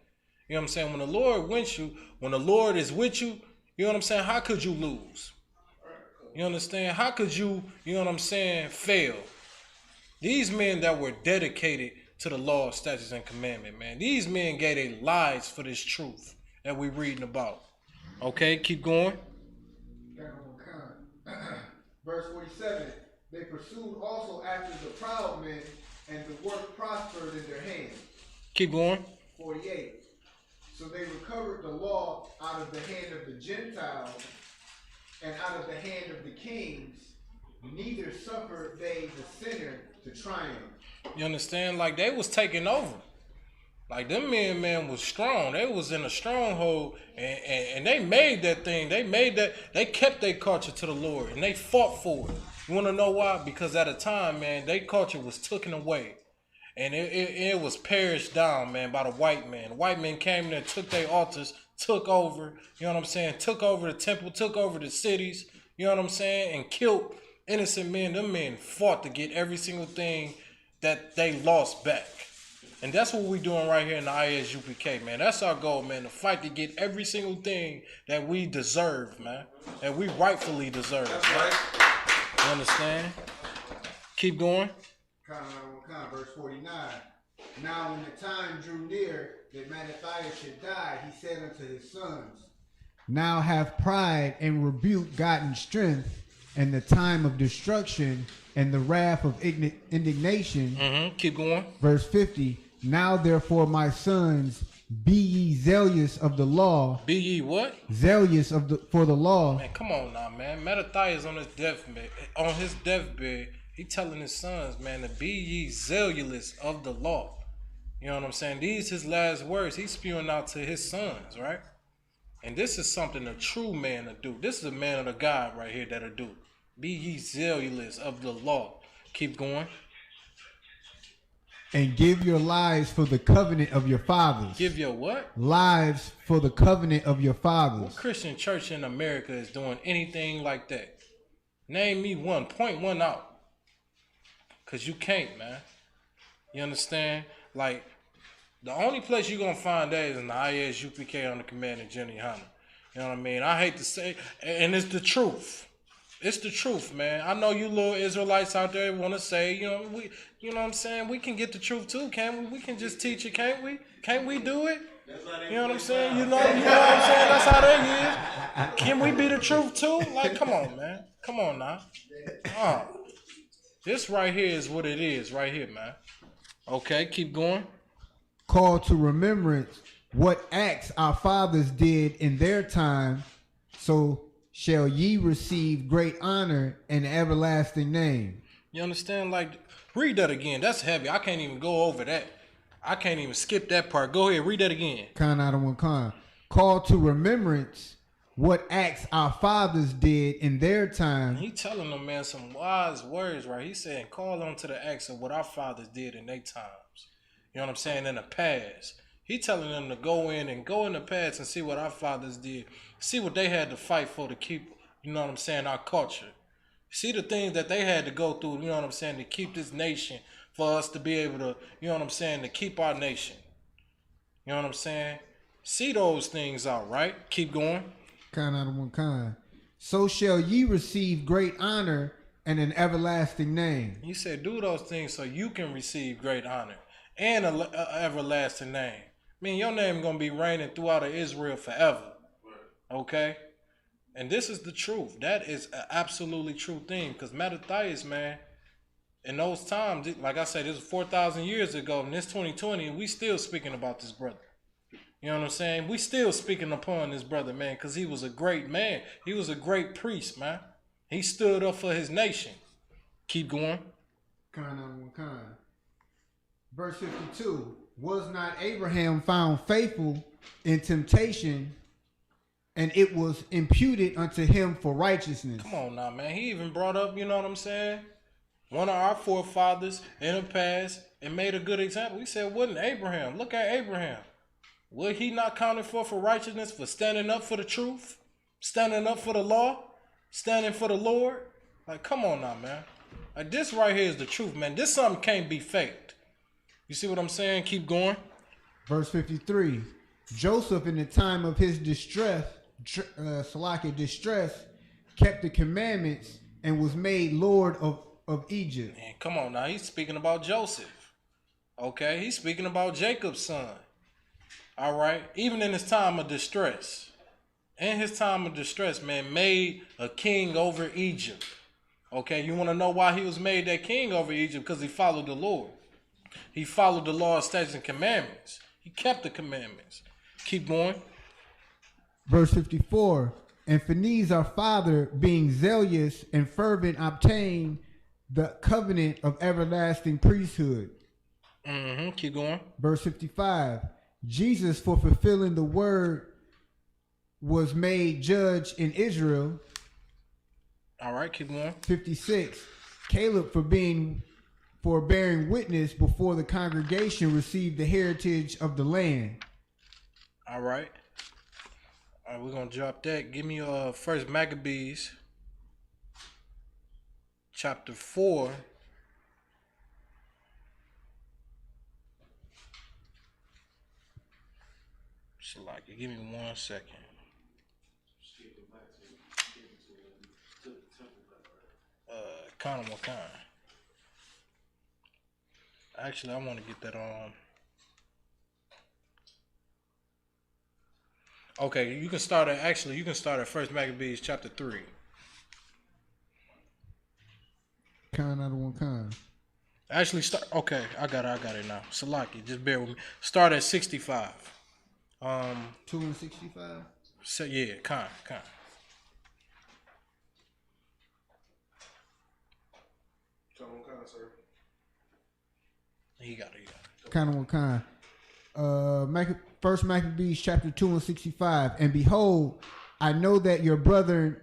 [SPEAKER 1] You know what I'm saying? When the Lord wins you, when the Lord is with you, you know what I'm saying? How could you lose? You understand? How could you know what I'm saying, fail? These men that were dedicated to the law, statutes, and commandment, man. These men gave their lives for this truth that we're reading about. Okay, keep going.
[SPEAKER 4] Verse 47. They pursued also after the proud men, and the work prospered in their hands.
[SPEAKER 1] Keep going.
[SPEAKER 4] 48. So they recovered the law out of the hand of the Gentiles and out of the hand of the kings. Neither suffered they the sinner to triumph.
[SPEAKER 1] You understand? Like, they was taking over. Like, them men, man, was strong. They was in a stronghold, and they made that thing. They kept their culture to the Lord, and they fought for it. You want to know why? Because at a time, man, their culture was taken away. And it was perished down, man, by the white man. The white men came in there, took their altars, took over, you know what I'm saying? Took over the temple, took over the cities, you know what I'm saying? And killed innocent men. Them men fought to get every single thing that they lost back. And that's what we're doing right here in the ISUPK, man. That's our goal, man, to fight to get every single thing that we deserve, man. That we rightfully deserve.
[SPEAKER 3] That's right.
[SPEAKER 1] You understand? Keep going.
[SPEAKER 4] Verse 49. Now when the time drew near that Mattathias should die, he said unto his sons, now have pride and rebuke gotten strength, and the time of destruction and the wrath of indignation.
[SPEAKER 1] Keep going.
[SPEAKER 4] Verse 50. Now therefore, my sons, be ye zealous of the law.
[SPEAKER 1] Be ye what?
[SPEAKER 4] Zealous for the law.
[SPEAKER 1] Man, come on now, man. Mattathias on his deathbed, he telling his sons, man, to be ye zealous of the law. You know what I'm saying? These his last words. He's spewing out to his sons, right? And this is something a true man to do. This is a man of the God right here that'll do. Be ye zealous of the law. Keep going.
[SPEAKER 4] And give your lives for the covenant of your fathers.
[SPEAKER 1] Give your what?
[SPEAKER 4] Lives for the covenant of your fathers.
[SPEAKER 1] What Christian church in America is doing anything like that? Name me one. Point one out. Because you can't, man. You understand? Like, the only place you're going to find that is in the ISUPK on the command of Jenny Hunter. You know what I mean? I hate to say, and it's the truth. It's the truth, man. I know you little Israelites out there want to say, you know what I'm saying? We can get the truth too, can't we? We can just teach it, can't we? Can't we do it? You know what I'm saying? You know what I'm saying? That's how that is. Can we be the truth too? Like, come on, man. Come on now. This right here is what it is right here, man. Okay, keep going.
[SPEAKER 4] Call to remembrance what acts our fathers did in their time, so shall ye receive great honor and everlasting name.
[SPEAKER 1] You understand? Like, read that again. That's heavy. I can't even go over that. I can't even skip that part. Go ahead, read that again.
[SPEAKER 4] Khan out of one Khan. Call to remembrance what acts our fathers did in their time.
[SPEAKER 1] He telling them, man, some wise words, right? He's saying, call on to the acts of what our fathers did in their times. You know what I'm saying? In the past. He telling them to go in the past and see what our fathers did. See what they had to fight for to keep, you know what I'm saying, our culture. See the things that they had to go through, you know what I'm saying, to keep this nation, for us to be able to, you know what I'm saying, to keep our nation. You know what I'm saying? See those things out, right? Keep going.
[SPEAKER 4] Khan out of one Khan. So shall ye receive great honor and an everlasting name.
[SPEAKER 1] He said, do those things so you can receive great honor and an everlasting name. I mean, your name is going to be reigning throughout Israel forever. Okay? And this is the truth. That is an absolutely true thing. Because Mattathias, man, in those times, like I said, this was 4,000 years ago. And this 2020, we still speaking about this brother. You know what I'm saying? We still speaking upon this brother, man, because he was a great man. He was a great priest, man. He stood up for his nation. Keep going.
[SPEAKER 4] Khan out of one Khan. Verse 52. Was not Abraham found faithful in temptation, and it was imputed unto him for righteousness?
[SPEAKER 1] Come on now, man. He even brought up, you know what I'm saying, one of our forefathers in the past and made a good example. He said, wouldn't Abraham? Look at Abraham. Would he not count it for righteousness, for standing up for the truth, standing up for the law, standing for the Lord? Like, come on now, man. Like, this right here is the truth, man. This something can't be faked. You see what I'm saying? Keep going.
[SPEAKER 4] Verse 53. Joseph, in the time of his distress, kept the commandments and was made Lord of Egypt.
[SPEAKER 1] Man, come on now. He's speaking about Joseph. Okay? He's speaking about Jacob's son. All right? Even in his time of distress. In his time of distress, man, made a king over Egypt. Okay? You want to know why he was made that king over Egypt? Because he followed the Lord. He followed the law, statutes, and commandments. He kept the commandments. Keep going.
[SPEAKER 4] Verse 54. And Phinehas our father, being zealous and fervent, obtained the covenant of everlasting priesthood.
[SPEAKER 1] Keep going.
[SPEAKER 4] Verse 55. Jesus, for fulfilling the word, was made judge in Israel.
[SPEAKER 1] All right, keep going.
[SPEAKER 4] 56. Caleb, for bearing witness before the congregation, received the heritage of the land.
[SPEAKER 1] All right. All right, we're going to drop that. Give me First Maccabees, chapter 4. Salaki, give me 1 second. Kind of kind. Actually, I want to get that on. Okay, you can start at First Maccabees chapter 3.
[SPEAKER 4] Kind out of one kind.
[SPEAKER 1] Actually, okay, I got it now. Salaki, just bear with me. Start at 65.
[SPEAKER 4] 2 and 65.
[SPEAKER 1] So yeah, kind.
[SPEAKER 3] Sir.
[SPEAKER 1] He got it.
[SPEAKER 4] Kind of one kind. First Maccabees chapter 2 and 65. And behold, I know that your brother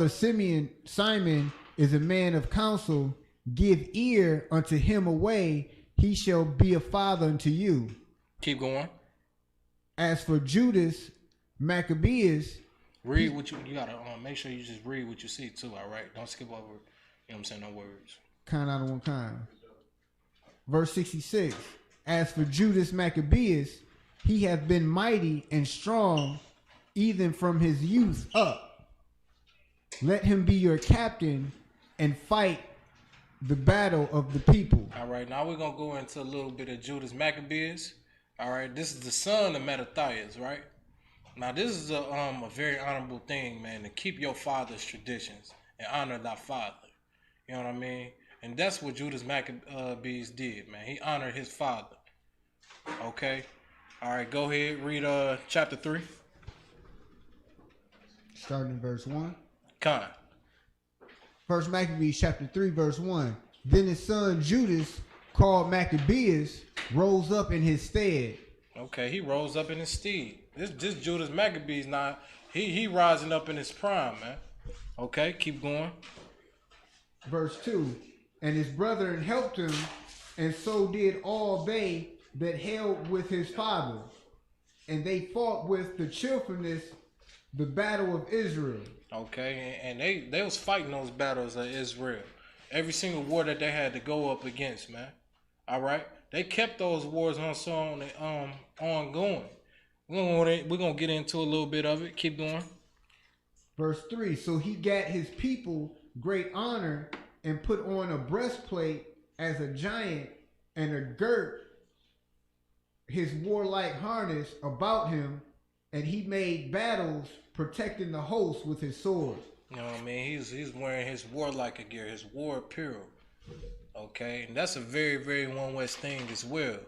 [SPEAKER 4] Simon is a man of counsel. Give ear unto him away. He shall be a father unto you.
[SPEAKER 1] Keep going.
[SPEAKER 4] As for Judas Maccabeus,
[SPEAKER 1] read what you gotta make sure you just read what you see too. All right, don't skip over. You know what I'm saying? No words.
[SPEAKER 4] Kind out of one kind. Verse 66. As for Judas Maccabeus, he hath been mighty and strong, even from his youth up. Let him be your captain and fight the battle of the people.
[SPEAKER 1] All right, now we're gonna go into a little bit of Judas Maccabeus. All right, this is the son of Mattathias, right? Now this is a very honorable thing, man, to keep your father's traditions and honor thy father. You know what I mean? And that's what Judas Maccabees did, man. He honored his father. Okay? All right, go ahead. Read chapter 3.
[SPEAKER 4] Starting in verse 1.
[SPEAKER 1] Con.
[SPEAKER 4] First Maccabees chapter 3, verse 1. Then his son Judas, called Maccabeus, rose up in his stead.
[SPEAKER 1] Okay, he rose up in his steed. This Judas Maccabees now, he rising up in his prime, man. Okay, keep going.
[SPEAKER 4] Verse 2. And his brethren helped him, and so did all they that held with his father. And they fought with the cheerfulness the battle of Israel.
[SPEAKER 1] Okay, and they was fighting those battles of Israel. Every single war that they had to go up against, man. All right, they kept those wars ongoing. We're gonna get into a little bit of it. Keep going.
[SPEAKER 4] Verse 3. So he gat his people great honor, and put on a breastplate as a giant, and a girt his warlike harness about him, and he made battles, protecting the host with his sword.
[SPEAKER 1] You know what I mean? He's wearing his warlike gear, his war apparel. Okay, and that's a very, very One West thing as well.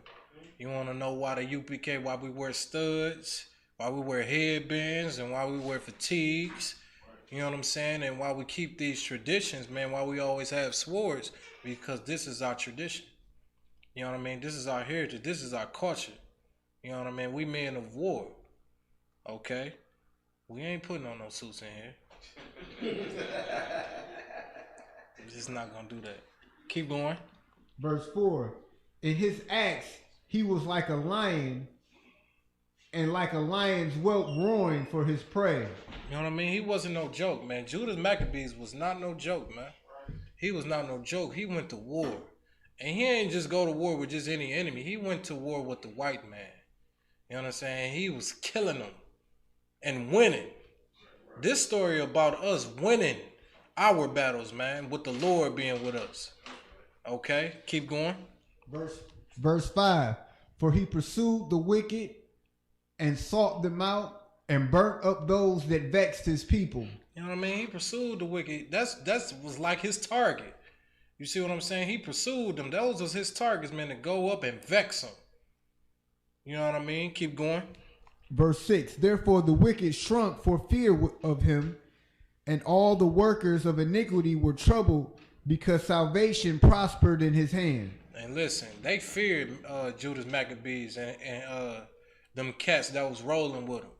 [SPEAKER 1] You want to know why the UPK, why we wear studs, why we wear headbands, and why we wear fatigues. You know what I'm saying? And why we keep these traditions, man, why we always have swords, because this is our tradition. You know what I mean? This is our heritage. This is our culture. You know what I mean? We men of war. Okay? We ain't putting on no suits in here. I'm just not going to do that. Keep going.
[SPEAKER 4] Verse 4. In his acts, he was like a lion, and like a lion's whelp roaring for his prey.
[SPEAKER 1] You know what I mean? He wasn't no joke, man. Judas Maccabees was not no joke, man. He was not no joke. He went to war. And he ain't just go to war with just any enemy. He went to war with the white man. You know what I'm saying? He was killing them and winning. This story about us winning our battles, man, with the Lord being with us. Okay, keep going.
[SPEAKER 4] Verse 5. For he pursued the wicked and sought them out, and burnt up those that vexed his people.
[SPEAKER 1] You know what I mean? He pursued the wicked. That was like his target. You see what I'm saying? He pursued them. Those was his targets, man, to go up and vex them. You know what I mean? Keep going.
[SPEAKER 4] Verse 6. Therefore the wicked shrunk for fear of him, and all the workers of iniquity were troubled, because salvation prospered in his hand.
[SPEAKER 1] And listen, they feared Judas Maccabees and them cats that was rolling with him.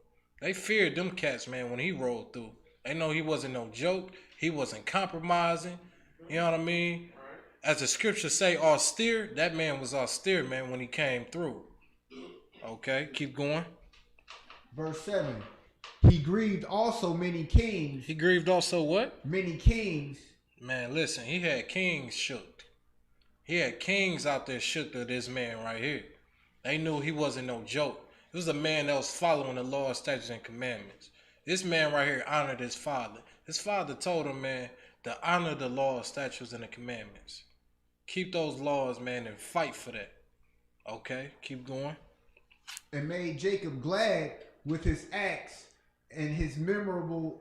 [SPEAKER 1] They feared them cats, man, when he rolled through. They know he wasn't no joke. He wasn't compromising. You know what I mean? As the scriptures say, austere, that man was austere, man, when he came through. Okay, keep going.
[SPEAKER 4] Verse 7. He grieved also many kings.
[SPEAKER 1] He grieved also what?
[SPEAKER 4] Many kings.
[SPEAKER 1] Man, listen, he had kings shook. He had kings out there shook to this man right here. They knew he wasn't no joke. It was a man that was following the law, statutes, and commandments. This man right here honored his father. His father told him, man, to honor the law, statutes, and the commandments. Keep those laws, man, and fight for that. Okay, keep going.
[SPEAKER 4] And made Jacob glad with his acts, and his memorial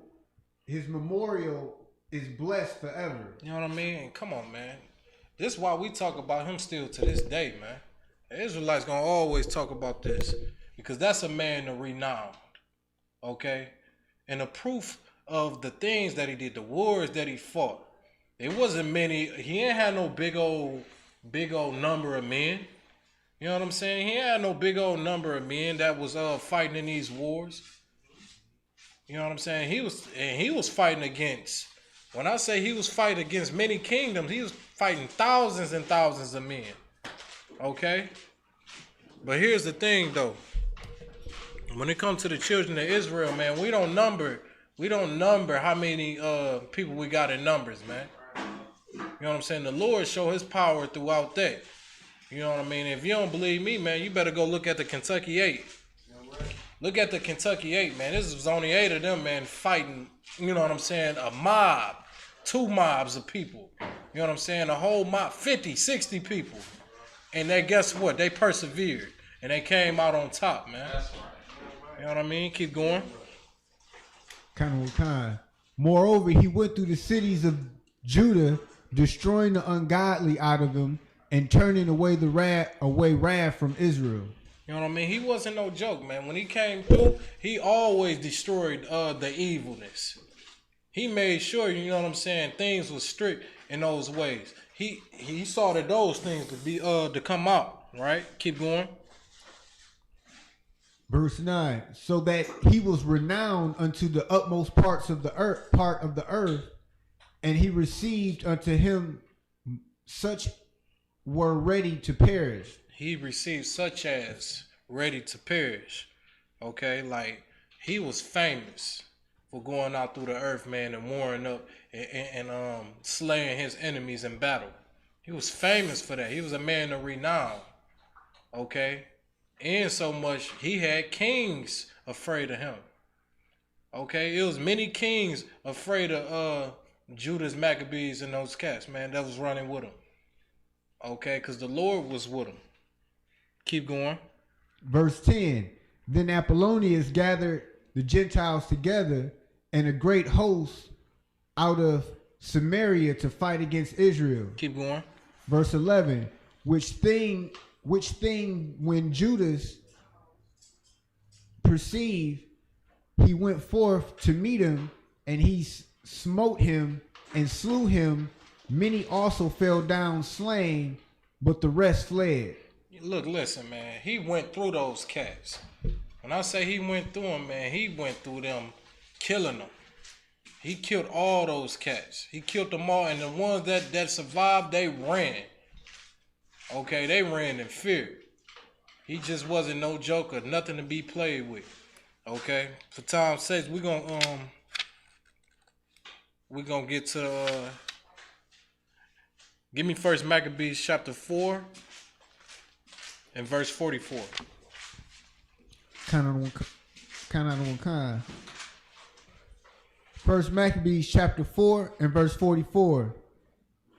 [SPEAKER 4] is blessed forever.
[SPEAKER 1] You know what I mean? And come on, man. This is why we talk about him still to this day, man. The Israelites gonna always talk about this, because that's a man of renown. Okay? And the proof of the things that he did, the wars that he fought. There wasn't many. He ain't had no big old number of men. You know what I'm saying? He had no big old number of men that was fighting in these wars. You know what I'm saying? He was fighting against. When I say he was fighting against many kingdoms, he was fighting thousands and thousands of men. Okay? But here's the thing, though. When it comes to the children of Israel, man, we don't number how many people we got in numbers, man. You know what I'm saying? The Lord show his power throughout that. You know what I mean? If you don't believe me, man, you better go look at the Kentucky 8. Look at the Kentucky 8, man. This was only 8 of them, man, fighting, you know what I'm saying, a mob, 2 mobs of people. You know what I'm saying? A whole mob, 50, 60 people. And they, guess what? They persevered. And they came out on top, man. You know what I mean? Keep going.
[SPEAKER 4] Kind. Moreover, he went through the cities of Judah, destroying the ungodly out of them, and turning away wrath from Israel.
[SPEAKER 1] You know what I mean? He wasn't no joke, man. When he came through, he always destroyed the evilness. he made sure, you know what I'm saying, things was strict in those ways. He saw that those things to come out, right? Keep going.
[SPEAKER 2] Verse 9, so that he was renowned unto the utmost part of the earth, and he received unto him such were ready to perish.
[SPEAKER 1] He received such as ready to perish. Okay, like he was famous for going out through the earth, man, and warring up and slaying his enemies in battle. He was famous for that. He was a man of renown. Okay, and so much he had kings afraid of him. Okay, it was many kings afraid of Judas Maccabees and those cats, man, that was running with him. Okay, because the Lord was with him. Keep going.
[SPEAKER 2] Verse 10, then Apollonius gathered the Gentiles together and a great host out of Samaria to fight against Israel.
[SPEAKER 1] Keep going.
[SPEAKER 2] Verse 11, which thing when Judas perceived, he went forth to meet him, and he smote him and slew him. Many also fell down slain, but the rest fled.
[SPEAKER 1] Look, listen, man. He went through those cats. When I say he went through them, man, he went through them, killing them. He killed all those cats. He killed them all, and the ones that survived, they ran. Okay, they ran in fear. He just wasn't no joker, nothing to be played with. Okay, for time's sake, we're gonna get to give me first Maccabees chapter 4 and verse 44.
[SPEAKER 2] Kind of one. First Maccabees chapter 4 and verse 44.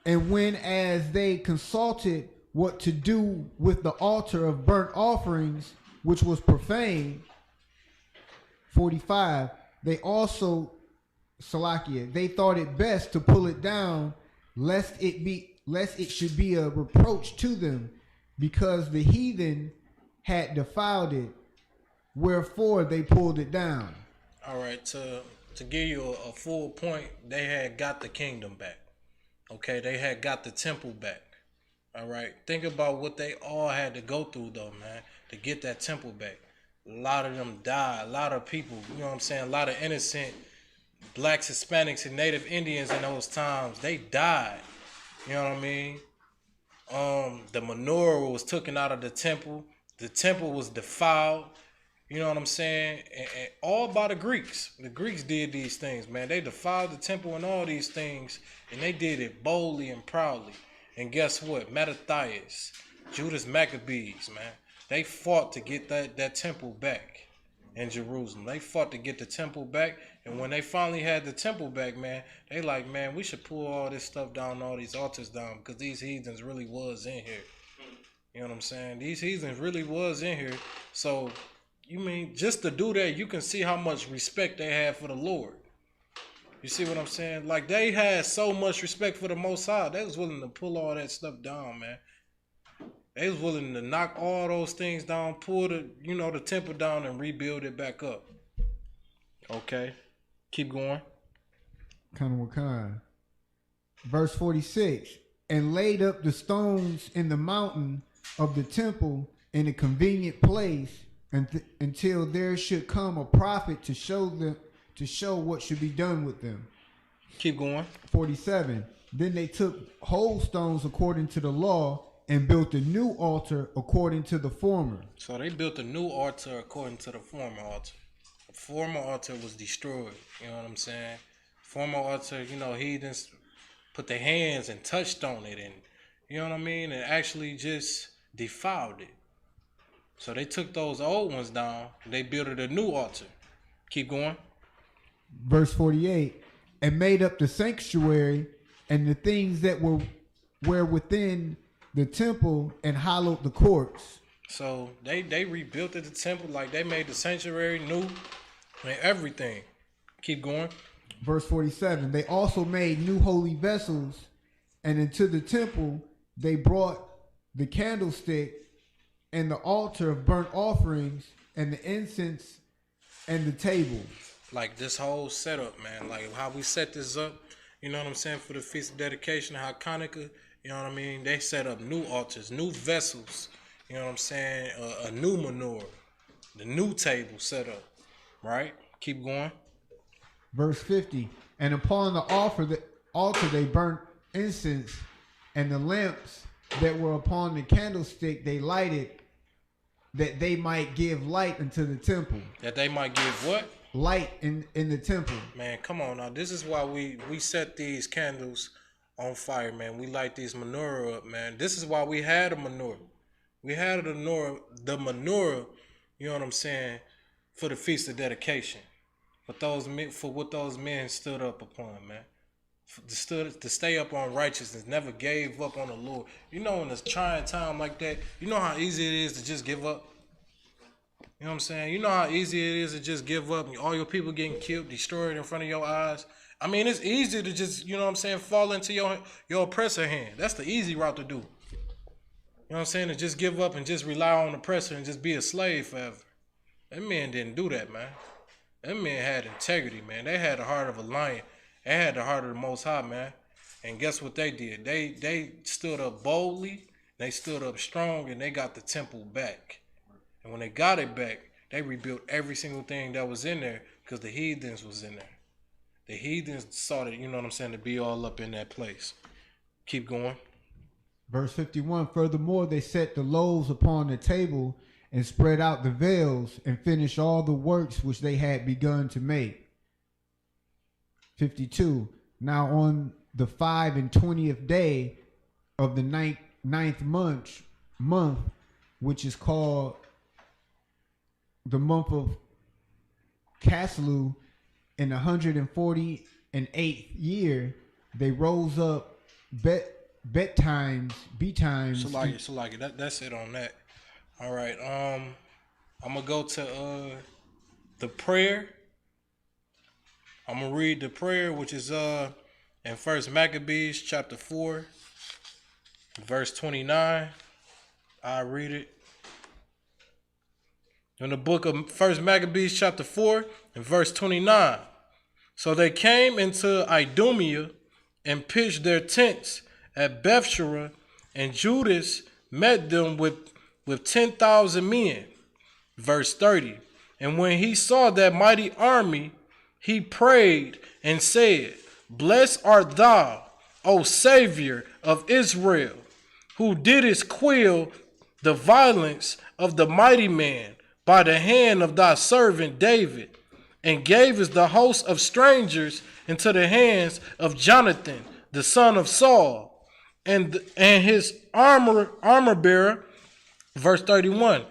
[SPEAKER 2] And when as they consulted what to do with the altar of burnt offerings, which was profane, 45, they also, Salakia, they thought it best to pull it down, lest it should be a reproach to them, because the heathen had defiled it, wherefore they pulled it down.
[SPEAKER 1] All right, to give you a full point, they had got the kingdom back. Okay, they had got the temple back. All right, think about what they all had to go through, though, man, to get that temple back. A lot of them died. A lot of people, you know what I'm saying? A lot of innocent blacks, Hispanics, and Native Indians in those times, they died. You know what I mean? The menorah was taken out of the temple. The temple was defiled. You know what I'm saying? And all by the Greeks. The Greeks did these things, man. They defiled the temple and all these things, and they did it boldly and proudly. And guess what? Mattathias, Judas Maccabees, man, they fought to get that temple back in Jerusalem. They fought to get the temple back, and when they finally had the temple back, man, they like, man, we should pull all this stuff down, all these altars down, because these heathens really was in here. You know what I'm saying? These heathens really was in here. So, you mean, just to do that, you can see how much respect they had for the Lord. You see what I'm saying? Like, they had so much respect for the Most High. They was willing to pull all that stuff down, man. They was willing to knock all those things down, pull the temple down and rebuild it back up. Okay. Keep going.
[SPEAKER 2] Kind. Verse 46. And laid up the stones in the mountain of the temple in a convenient place until there should come a prophet to show what should be done with them.
[SPEAKER 1] Keep going.
[SPEAKER 2] 47. Then they took whole stones according to the law and built a new altar according to the former.
[SPEAKER 1] So they built a new altar according to the former altar. The former altar was destroyed. You know what I'm saying? Former altar, heathens put their hands and touched on it, and you know what I mean? And actually just defiled it. So they took those old ones down. They built a new altar. Keep going.
[SPEAKER 2] Verse 48. And made up the sanctuary and the things that were within the temple, and hollowed the courts.
[SPEAKER 1] So they rebuilt the temple, like they made the sanctuary new and everything. Keep going.
[SPEAKER 2] Verse 47. They also made new holy vessels, and into the temple they brought the candlestick and the altar of burnt offerings and the incense and the table.
[SPEAKER 1] like this whole setup, man. Like how we set this up, you know what I'm saying, for the Feast of Dedication, how Hanukkah, you know what I mean? They set up new altars, new vessels, you know what I'm saying? A new menorah, the new table set up, right? Keep going.
[SPEAKER 4] Verse 50. And upon the altar they burnt incense, and the lamps that were upon the candlestick they lighted, that they might give light unto the temple.
[SPEAKER 1] That they might give what?
[SPEAKER 4] Light in the temple.
[SPEAKER 1] Man, come on now. This is why we set these candles on fire, man. We light these menorah up, man. This is why we had a menorah. We had the menorah, you know what I'm saying, for the Feast of Dedication. For what those men stood up upon, man. To stay up on righteousness, never gave up on the Lord. You know, in a trying time like that, you know how easy it is to just give up. You know what I'm saying? You know how easy it is to just give up and all your people getting killed, destroyed in front of your eyes. I mean, it's easy to just, you know what I'm saying, fall into your oppressor hand. That's the easy route to do. You know what I'm saying? To just give up and just rely on the oppressor and just be a slave forever. That men didn't do that, man. Them men had integrity, man. They had the heart of a lion. They had the heart of the Most High, man. And guess what they did? They stood up boldly, they stood up strong, and they got the temple back. And when they got it back, they rebuilt every single thing that was in there because the heathens was in there. The heathens started, you know what I'm saying, to be all up in that place. Keep going.
[SPEAKER 4] Verse 51. Furthermore, they set the loaves upon the table and spread out the veils and finished all the works which they had begun to make. 52. Now on the 25th day of the ninth month, which is called the month of Caslu, in 148th year, they rose up betimes.
[SPEAKER 1] So like it. That's it on that. All right. I'm gonna go to the prayer. I'm gonna read the prayer, which is in First Maccabees chapter 4, verse 29. I read it. In the book of First Maccabees chapter 4 and verse 29. So they came into Idumea and pitched their tents at Bethshura, and Judas met them with 10,000 men. Verse 30. And when he saw that mighty army, he prayed and said, Blessed art thou, O Savior of Israel, who didst quell the violence of the mighty man by the hand of thy servant David, and gavest the host of strangers into the hands of Jonathan, the son of Saul, and his armor bearer. Verse 31.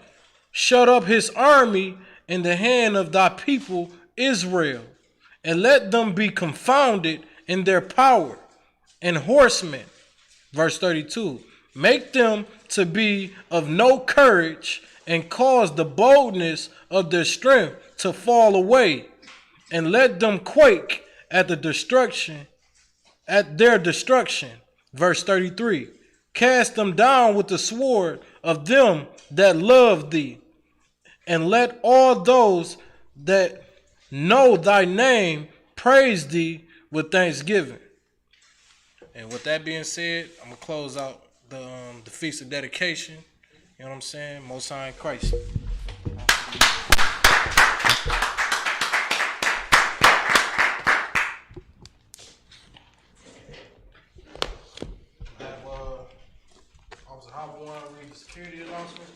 [SPEAKER 1] Shut up his army in the hand of thy people Israel, and let them be confounded in their power, and horsemen. Verse 32. Make them to be of no courage, and cause the boldness of their strength to fall away, and let them quake at their destruction. Verse 33. Cast them down with the sword of them that love thee, and let all those that know thy name praise thee with thanksgiving. And with that being said, I'm gonna close out the Feast of Dedication. You know what I'm saying? Most High in Christ. Officer Hopper want to read the security announcement.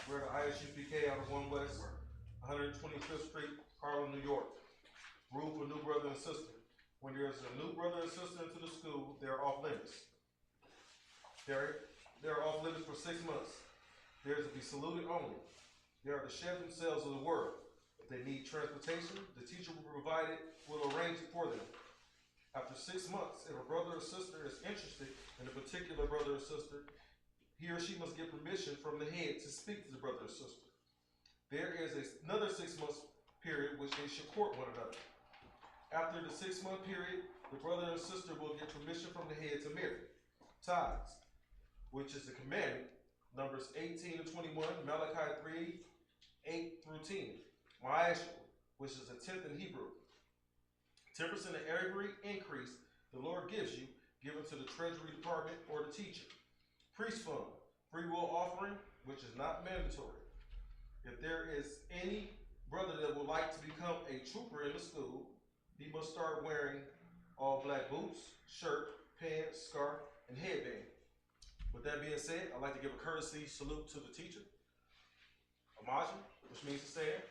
[SPEAKER 3] We're at Isupk out of 1 West, 125th Street, Harlem, New York. Rule for new brother and sister. When there's a new brother and sister into the school, they're off limits. They're off limits for 6 months. They're to be saluted only. They are the chef themselves of the world. If they need transportation, the teacher will arrange it for them. After 6 months, if a brother or sister is interested in a particular brother or sister, he or she must get permission from the head to speak to the brother or sister. There is another 6 months period, which they should court one another. After the 6-month period, the brother and sister will get permission from the head to marry. Tithes, which is the commandment, Numbers 18 and 21, Malachi 3, 8 through 10. Ma'ashel, which is a tenth in Hebrew. 10% of every increase the Lord gives you, given to the treasury department or the teacher. Priest fund, free will offering, which is not mandatory. If there is any brother that would like to become a trooper in the school, he must start wearing all black boots, shirt, pants, scarf, and headband. With that being said, I'd like to give a courtesy salute to the teacher, Imagine, which means to stand.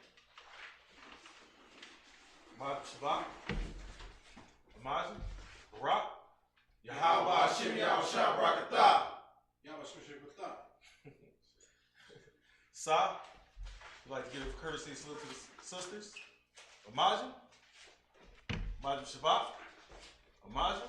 [SPEAKER 3] Imagine Shabbat, Imagine, Barak,
[SPEAKER 2] Yahweh Hashem Yahushua Barakatah. Yahweh Hashem Barakatah.
[SPEAKER 3] Sa, I'd like to give a courtesy salute to the sisters, Imagine Shabbat, Imagine,